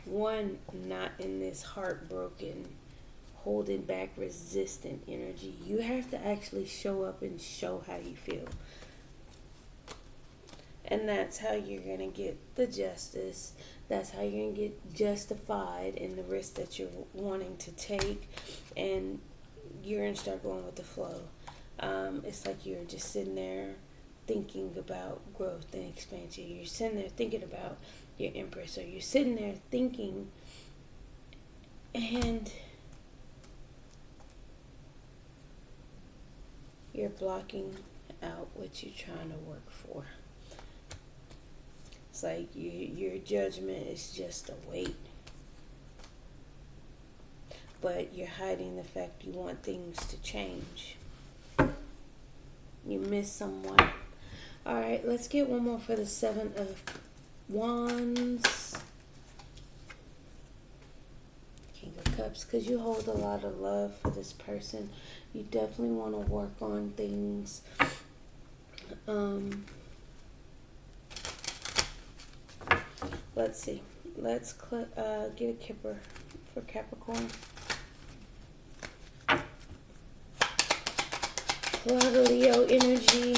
one, not in this heartbroken, holding back, resistant energy. You have to actually show up and show how you feel. And that's how you're going to get the justice. That's how you're going to get justified in the risk that you're wanting to take. And you're going to start going with the flow. It's like you're just sitting there thinking about growth and expansion. You're sitting there thinking about your Empress. Or you're sitting there thinking and you're blocking out what you're trying to work for. It's like your judgment is just a weight. But you're hiding the fact you want things to change. You miss someone. Alright, let's get one more for the Seven of Wands. King of Cups. Because you hold a lot of love for this person. You definitely want to work on things. Let's see. Let's get a Kipper for Capricorn. A lot of Leo energy,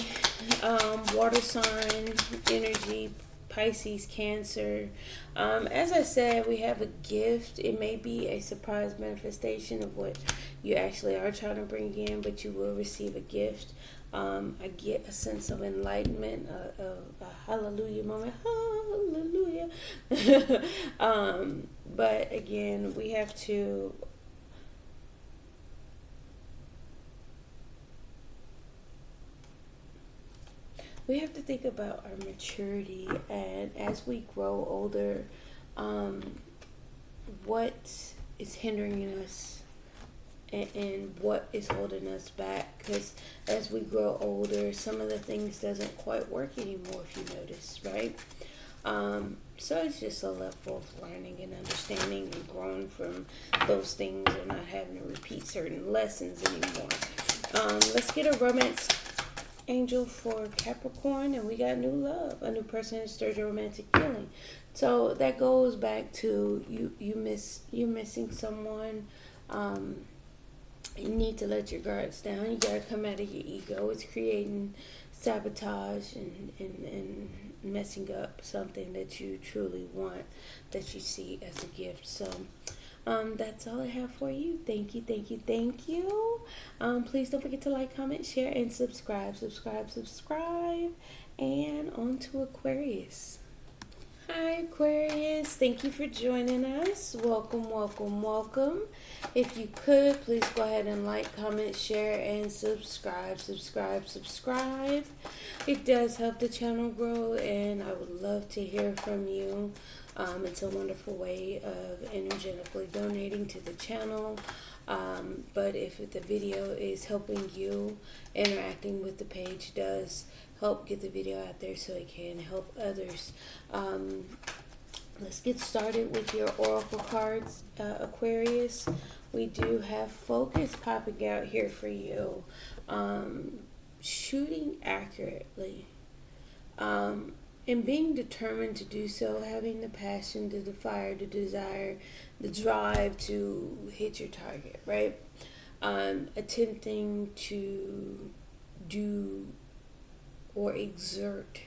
water sign energy, Pisces, Cancer. As I said, we have a gift. It may be a surprise manifestation of what you actually are trying to bring in, but you will receive a gift. I get a sense of enlightenment, a hallelujah moment. Hallelujah. But again, we have to think about our maturity, and as we grow older, what is hindering us and what is holding us back. Because as we grow older, some of the things doesn't quite work anymore, if you notice, right? So it's just a level of learning and understanding and growing from those things and not having to repeat certain lessons anymore. Let's get a romance angel for Capricorn, and we got new love, a new person who stirs your romantic feeling. So that goes back to you missing someone. You need to let your guards down. You gotta come out of your ego. It's creating sabotage and messing up something that you truly want, that you see as a gift. So that's all I have for you. Thank you, thank you, thank you. Please don't forget to like, comment, share, and subscribe. And on to Aquarius. Hi Aquarius, thank you for joining us. Welcome, welcome, welcome. If you could, please go ahead and like, comment, share, and subscribe. It does help the channel grow, and I would love to hear from you. It's a wonderful way of energetically donating to the channel. But if the video is helping you, interacting with the page does help get the video out there so it can help others. Let's get started with your oracle cards, Aquarius. We do have focus popping out here for you. Shooting accurately. And being determined to do so, having the passion, the fire, the desire, the drive to hit your target, right? Attempting to do or exert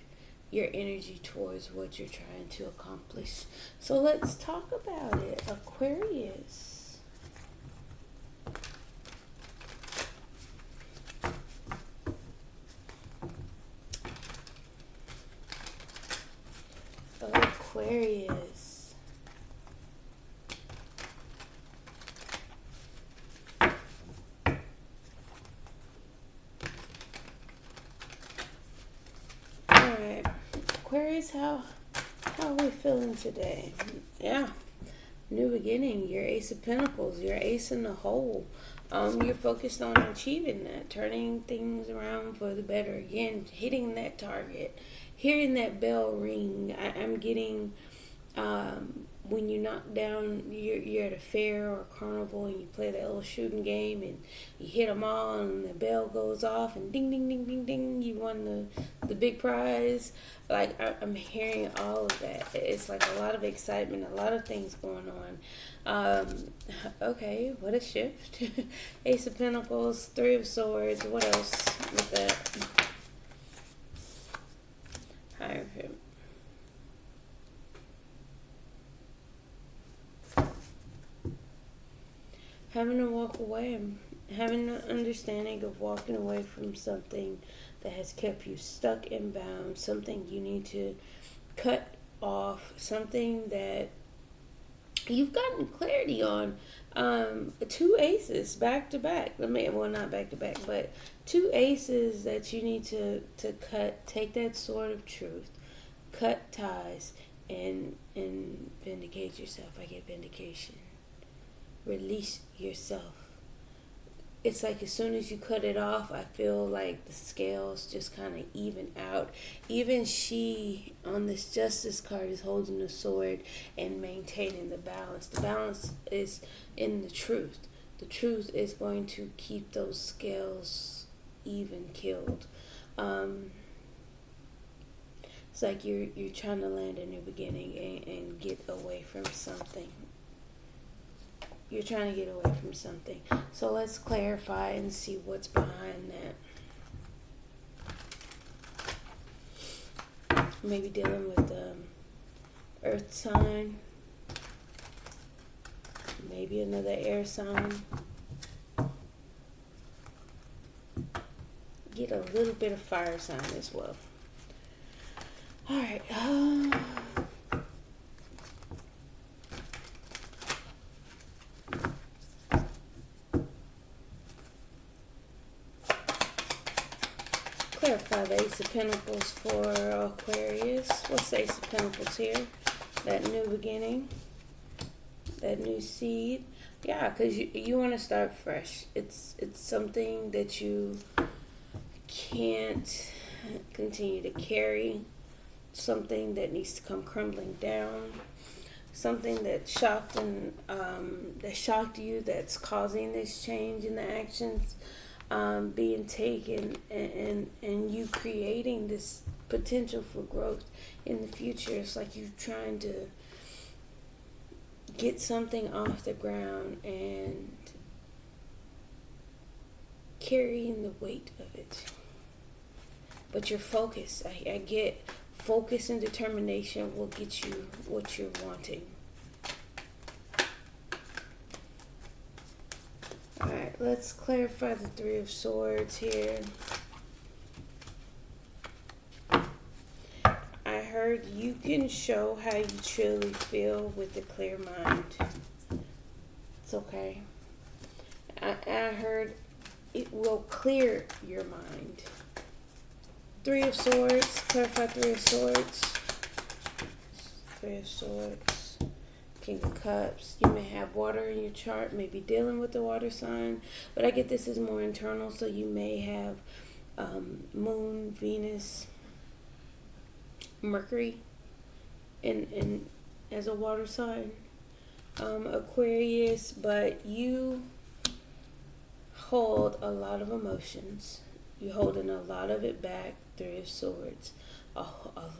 your energy towards what you're trying to accomplish. So let's talk about it, Aquarius. Aquarius. Alright. Aquarius, how are we feeling today? Yeah. New beginning. Your Ace of Pentacles. Your ace in the hole. You're focused on achieving that. Turning things around for the better. Again, hitting that target. Hearing that bell ring. I'm getting when you knock down, you're at a fair or a carnival and you play that little shooting game and you hit them all and the bell goes off and ding, ding, ding, ding, ding, you won the big prize. Like, I'm hearing all of that. It's like a lot of excitement, a lot of things going on. Okay, what a shift. Ace of Pentacles, Three of Swords, what else with that? Hierophant. Having to walk away, having an understanding of walking away from something that has kept you stuck and bound, something you need to cut off, something that you've gotten clarity on. Two aces back to back. Well, not back to back, but two aces that you need to cut. Take that sword of truth, cut ties, and vindicate yourself. I get vindication. Release yourself. It's like as soon as you cut it off, I feel like the scales just kind of even out. Even she on this Justice card is holding the sword and maintaining the balance. The balance is in the truth. The truth is going to keep those scales even keeled. It's like you're trying to land a new beginning and get away from something. You're trying to get away from something. So let's clarify and see what's behind that. Maybe dealing with the earth sign. Maybe another air sign. Get a little bit of fire sign as well. Alright. Clarify the Ace of Pentacles for Aquarius. What's the Ace of Pentacles here? That new beginning. That new seed. Yeah, because you want to start fresh. It's something that you can't continue to carry. Something that needs to come crumbling down. Something that shocked you, that's causing this change in the actions being taken, and you creating this potential for growth in the future. It's like you're trying to get something off the ground and carrying the weight of it. But your focus, I get focus and determination will get you what you're wanting. Alright, let's clarify the Three of Swords here. I heard you can show how you truly feel with a clear mind. It's okay. I heard it will clear your mind. Three of Swords, clarify Three of Swords. Three of Swords. King of Cups. You may have water in your chart, may be dealing with the water sign, but I get this is more internal, so you may have Moon, Venus, Mercury in as a water sign, Aquarius, but you hold a lot of emotions. You're holding a lot of it back. Three of Swords. A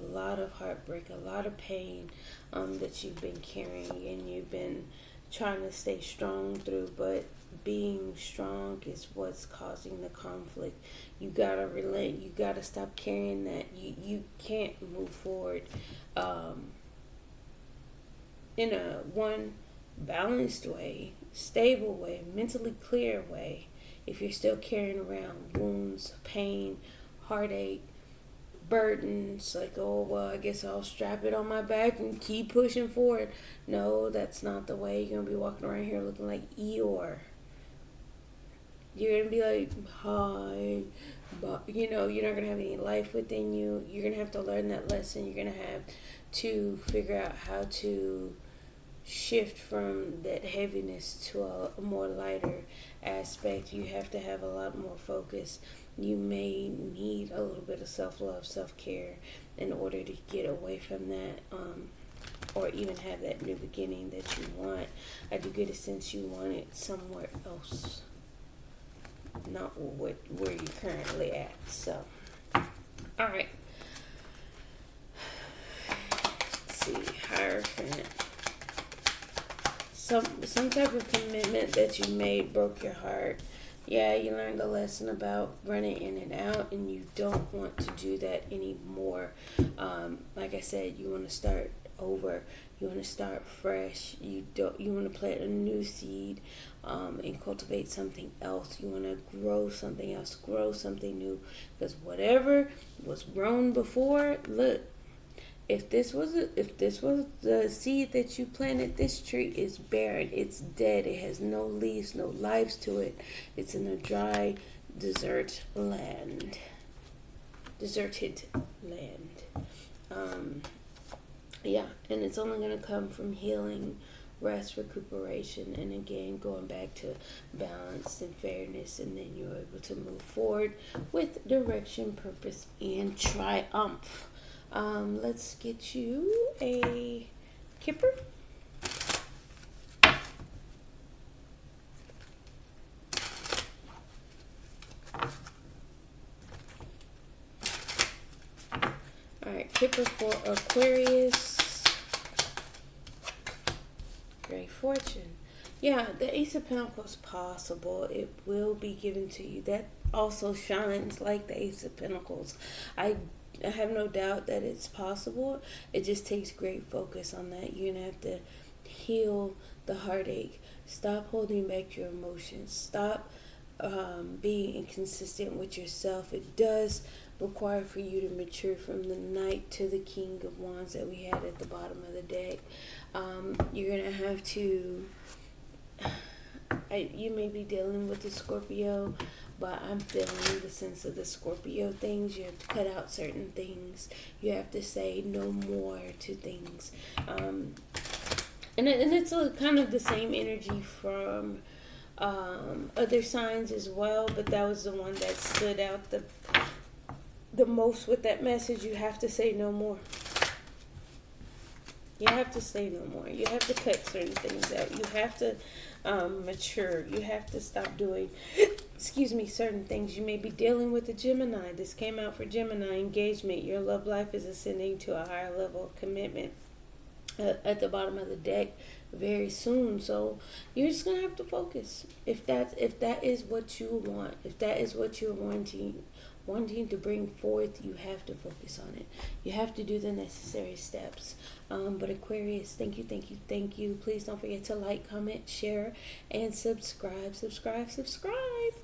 lot of heartbreak, a lot of pain that you've been carrying, and you've been trying to stay strong through, but being strong is what's causing the conflict. You gotta relent. You gotta stop carrying that. You can't move forward in a one balanced way, stable way, mentally clear way, if you're still carrying around wounds, pain, heartache, burdens, like, oh, well, I guess I'll strap it on my back and keep pushing forward. No, that's not the way. You're going to be walking around here looking like Eeyore. You're going to be like, hi, but, you're not going to have any life within you. You're going to have to learn that lesson. You're going to have to figure out how to shift from that heaviness to a more lighter aspect. You have to have a lot more focus. You may need a little bit of self-love, self-care in order to get away from that, or even have that new beginning that you want. I do get a sense you want it somewhere else, not where you're currently at. So, all right. Let's see, Hierophant. Some type of commitment that you made broke your heart. Yeah, you learned a lesson about running in and out, and you don't want to do that anymore. Like I said, you want to start over. You want to start fresh. You want to plant a new seed and cultivate something else. You want to grow something else, grow something new. Because whatever was grown before, look, if this was the seed that you planted, this tree is barren. It's dead. It has no leaves, no lives to it. It's in a dry, deserted land. Yeah, and it's only going to come from healing, rest, recuperation, and again, going back to balance and fairness, and then you're able to move forward with direction, purpose, and triumph. Let's get you a Kipper. Alright, Kipper for Aquarius. Great fortune. Yeah, the Ace of Pentacles is possible. It will be given to you. That also shines like the Ace of Pentacles. I have no doubt that it's possible. It just takes great focus on that. You're going to have to heal the heartache. Stop holding back your emotions. Stop being inconsistent with yourself. It does require for you to mature from the Knight to the King of Wands that we had at the bottom of the deck. You're going to have to... you may be dealing with the Scorpio, but I'm feeling the sense of the Scorpio things. You have to cut out certain things. You have to say no more to things. And it's kind of the same energy from other signs as well, but that was the one that stood out the most with that message. You have to say no more. You have to say no more. You have to cut certain things out. You have to mature. You have to stop doing, certain things. You may be dealing with a Gemini. This came out for Gemini engagement. Your love life is ascending to a higher level of commitment. at the bottom of the deck very soon. So you're just gonna have to focus. If that is what you want, if that is what you're wanting to bring forth, you have to focus on it. You have to do the necessary steps. But Aquarius, thank you, thank you, thank you. Please don't forget to like, comment, share, and subscribe.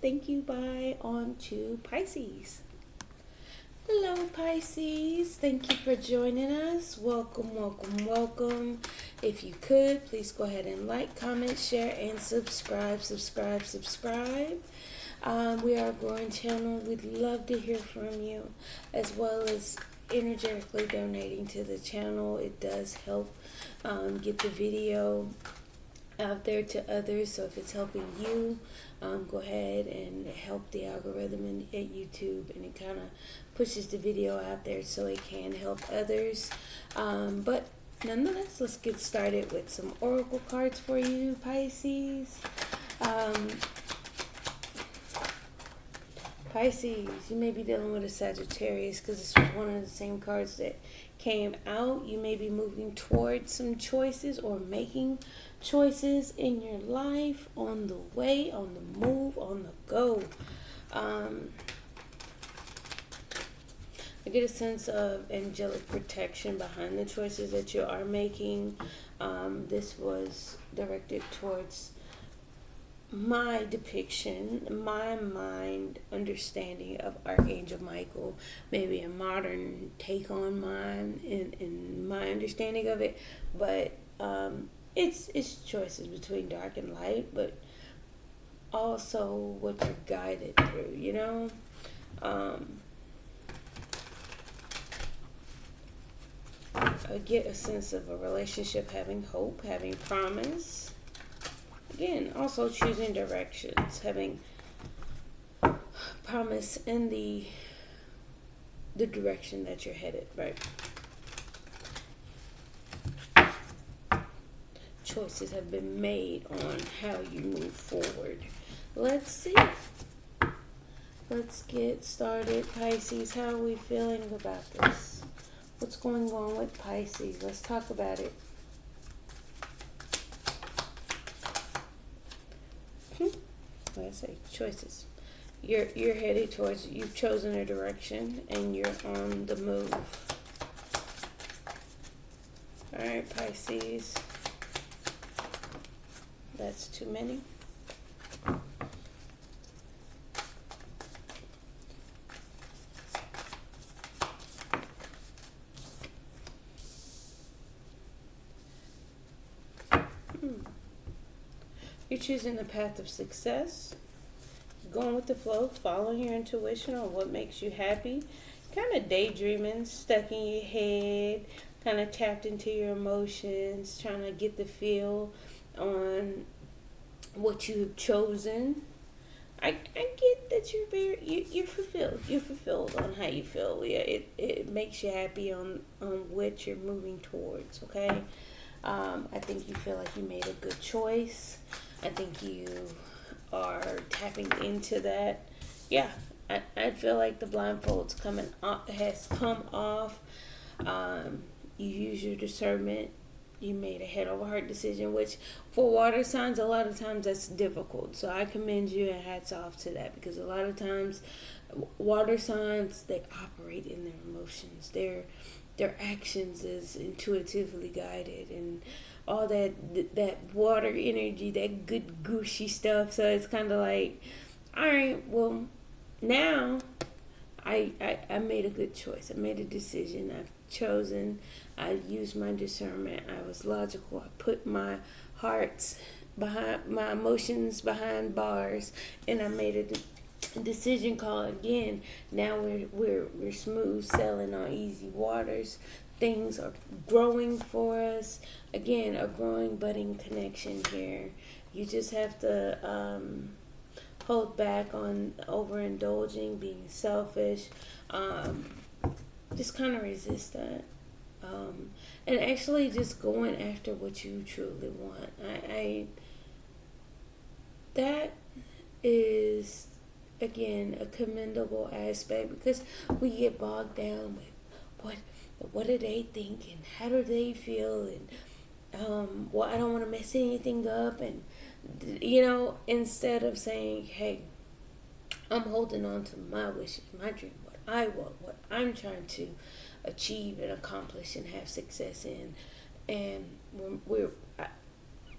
Thank you. Bye. On to Pisces. Hello, Pisces. Thank you for joining us. Welcome. If you could, please go ahead and like, comment, share, and subscribe. We are a growing channel. We'd love to hear from you, as well as energetically donating to the channel. It does help get the video out there to others. So if it's helping you, go ahead and help the algorithm at YouTube, and it kind of pushes the video out there so it can help others. But nonetheless, let's get started with some oracle cards for you, Pisces. Pisces, you may be dealing with a Sagittarius, because this was one of the same cards that came out. You may be moving towards some choices or making choices in your life, on the way, on the move, on the go. I get a sense of angelic protection behind the choices that you are making. This was directed towards my depiction, my mind understanding of Archangel Michael, maybe a modern take on mine in my understanding of it, but it's choices between dark and light, but also what you're guided through, you know. I get a sense of a relationship having hope, having promise. Again, also choosing directions, having promise in the direction that you're headed, right? Choices have been made on how you move forward. Let's see. Let's get started, Pisces. How are we feeling about this? What's going on with Pisces? Let's talk about it. Like I say, choices. You're headed towards, you've chosen a direction and you're on the move. Alright, Pisces. That's too many. You're choosing the path of success, going with the flow, following your intuition on what makes you happy, kind of daydreaming, stuck in your head, kind of tapped into your emotions, trying to get the feel on what you have chosen. I get that you're fulfilled. You're fulfilled on how you feel. Yeah, it makes you happy on what you're moving towards, okay? I think you feel like you made a good choice. I think you are tapping into that. Yeah, I feel like the blindfold's has come off. You use your discernment. You made a head over heart decision, which for water signs, a lot of times that's difficult. So I commend you and hats off to that, because a lot of times water signs, they operate in their emotions. Their actions is intuitively guided, and all that water energy, that good gushy stuff. So it's kind of like, all right, well, now I made a good choice. I made a decision. I've chosen. I used my discernment. I was logical. I put my hearts behind, my emotions behind bars, and I made a decision call. Again, now we're smooth sailing on easy waters. Things are growing for us. Again, a growing, budding connection here. You just have to hold back on overindulging, being selfish. Just kind of resist that. And actually just going after what you truly want. That is, again, a commendable aspect, because we get bogged down with what do they think and how do they feel, and well, I don't want to mess anything up, and instead of saying, hey, I'm holding on to my wishes, my dream, what I want, what I'm trying to achieve and accomplish and have success in. And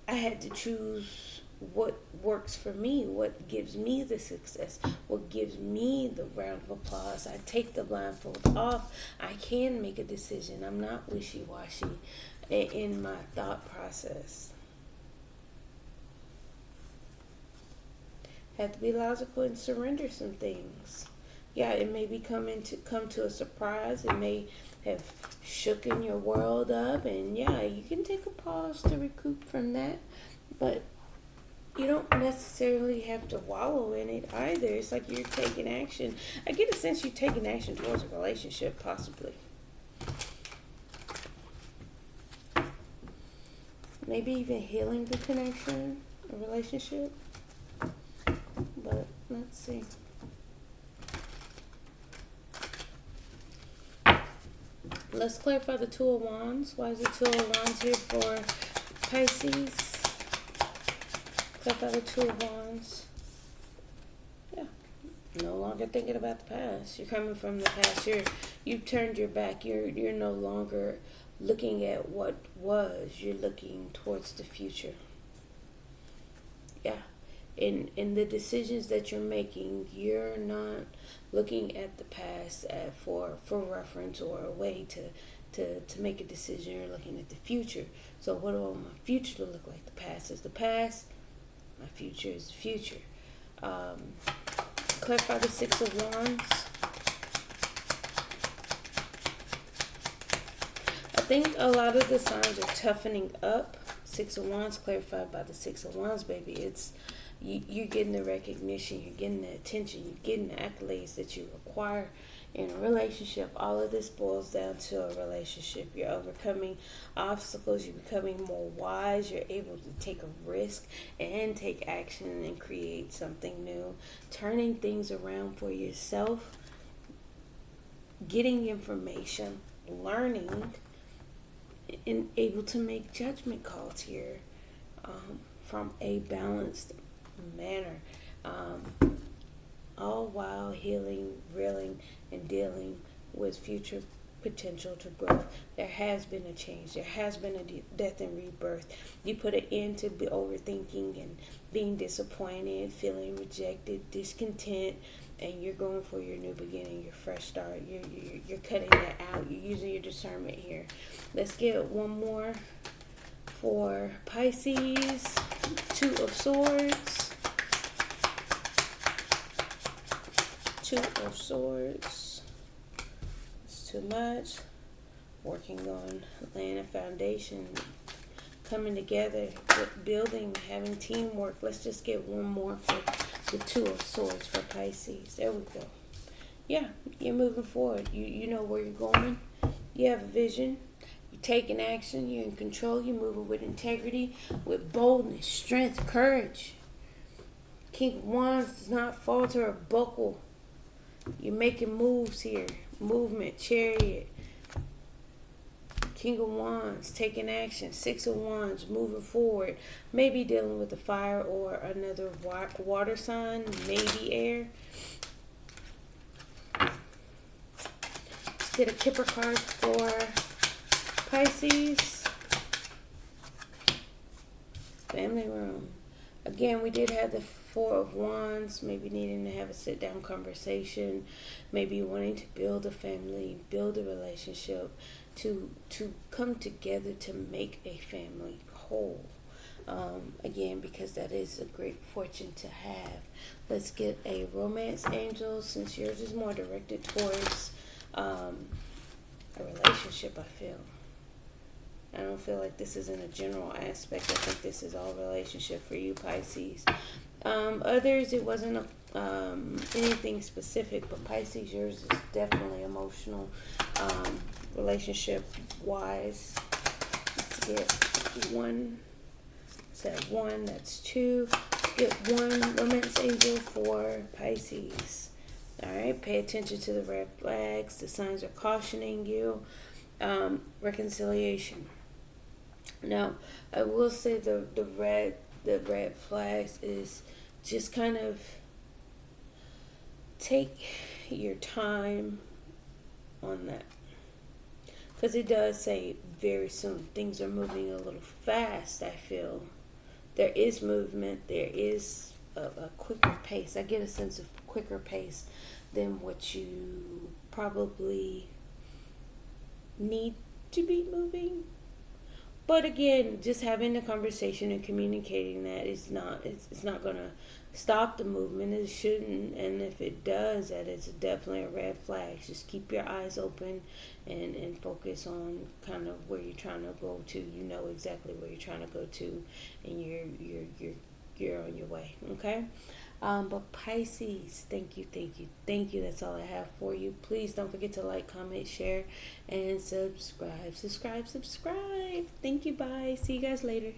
I had to choose what works for me, what gives me the success, what gives me the round of applause. I take the blindfold off. I can make a decision. I'm not wishy-washy in my thought process. Have to be logical and surrender some things. Yeah, it may come to a surprise. It may have shooken your world up, and yeah, you can take a pause to recoup from that, but you don't necessarily have to wallow in it either. It's like you're taking action. I get a sense you're taking action towards a relationship, possibly. Maybe even healing the connection, a relationship. But let's see. Let's clarify the Two of Wands. Why is the Two of Wands here for Pisces? Clarify the Two of Wands. Yeah. No longer thinking about the past. You're coming from the past. You've turned your back. You're no longer looking at what was. You're looking towards the future. Yeah. In the decisions that you're making, you're not looking at the past for reference or a way to make a decision. You're looking at the future. So what do I want my future to look like? The past is the past. My future is the future. Clarify the Six of Wands. I think a lot of the signs are toughening up. Six of Wands clarified by the Six of Wands, baby. It's you're getting the recognition, you're getting the attention, you're getting the accolades that you require in a relationship. All of this boils down to a relationship. You're overcoming obstacles, you're becoming more wise, you're able to take a risk and take action and create something new, turning things around for yourself, getting information, learning, and able to make judgment calls here from a balanced manner, all while healing, reeling, and dealing with future potential to growth. There has been a change. There has been a death and rebirth. You put an end to overthinking and being disappointed, feeling rejected, discontent, and you're going for your new beginning, your fresh start. You're cutting that out. You're using your discernment here. Let's get one more for Pisces. Two of Swords. Two of Swords. It's too much. Working on laying a foundation, coming together, building, having teamwork. Let's just get one more for the Two of Swords for Pisces. There we go. Yeah, you're moving forward. You know where you're going. You have a vision. You're taking action. You're in control. You're moving with integrity, with boldness, strength, courage. King of Wands does not falter or buckle. You're making moves here. Movement, Chariot. King of Wands, taking action. Six of Wands, moving forward. Maybe dealing with a fire or another water sign. Maybe air. Let's get a Kipper card for Pisces. Family room. Again, we did have the Four of Wands, maybe needing to have a sit-down conversation, maybe wanting to build a family, build a relationship, to come together to make a family whole. Again, because that is a great fortune to have. Let's get a romance angel, since yours is more directed towards a relationship, I feel. I don't feel like this is in a general aspect. I think this is all relationship for you, Pisces. Others, it wasn't anything specific, but Pisces, yours is definitely emotional, relationship-wise. Let's get one. That's one. That's two. Let's get one romance angel for Pisces. All right, pay attention to the red flags. The signs are cautioning you. reconciliation. Now, I will say the red flags is just kind of take your time on that, because it does say very soon. Things are moving a little fast. I feel there is movement. There is a quicker pace. I get a sense of quicker pace than what you probably need to be moving. But again, just having the conversation and communicating that is not, it's not going to stop the movement. It shouldn't. And if it does, that is definitely a red flag. Just keep your eyes open and focus on kind of where you're trying to go to. You know exactly where you're trying to go to, and you're on your way. Okay. But Pisces, thank you. That's all I have for you. Please don't forget to like, comment, share, and subscribe. Thank you. Bye. See you guys later.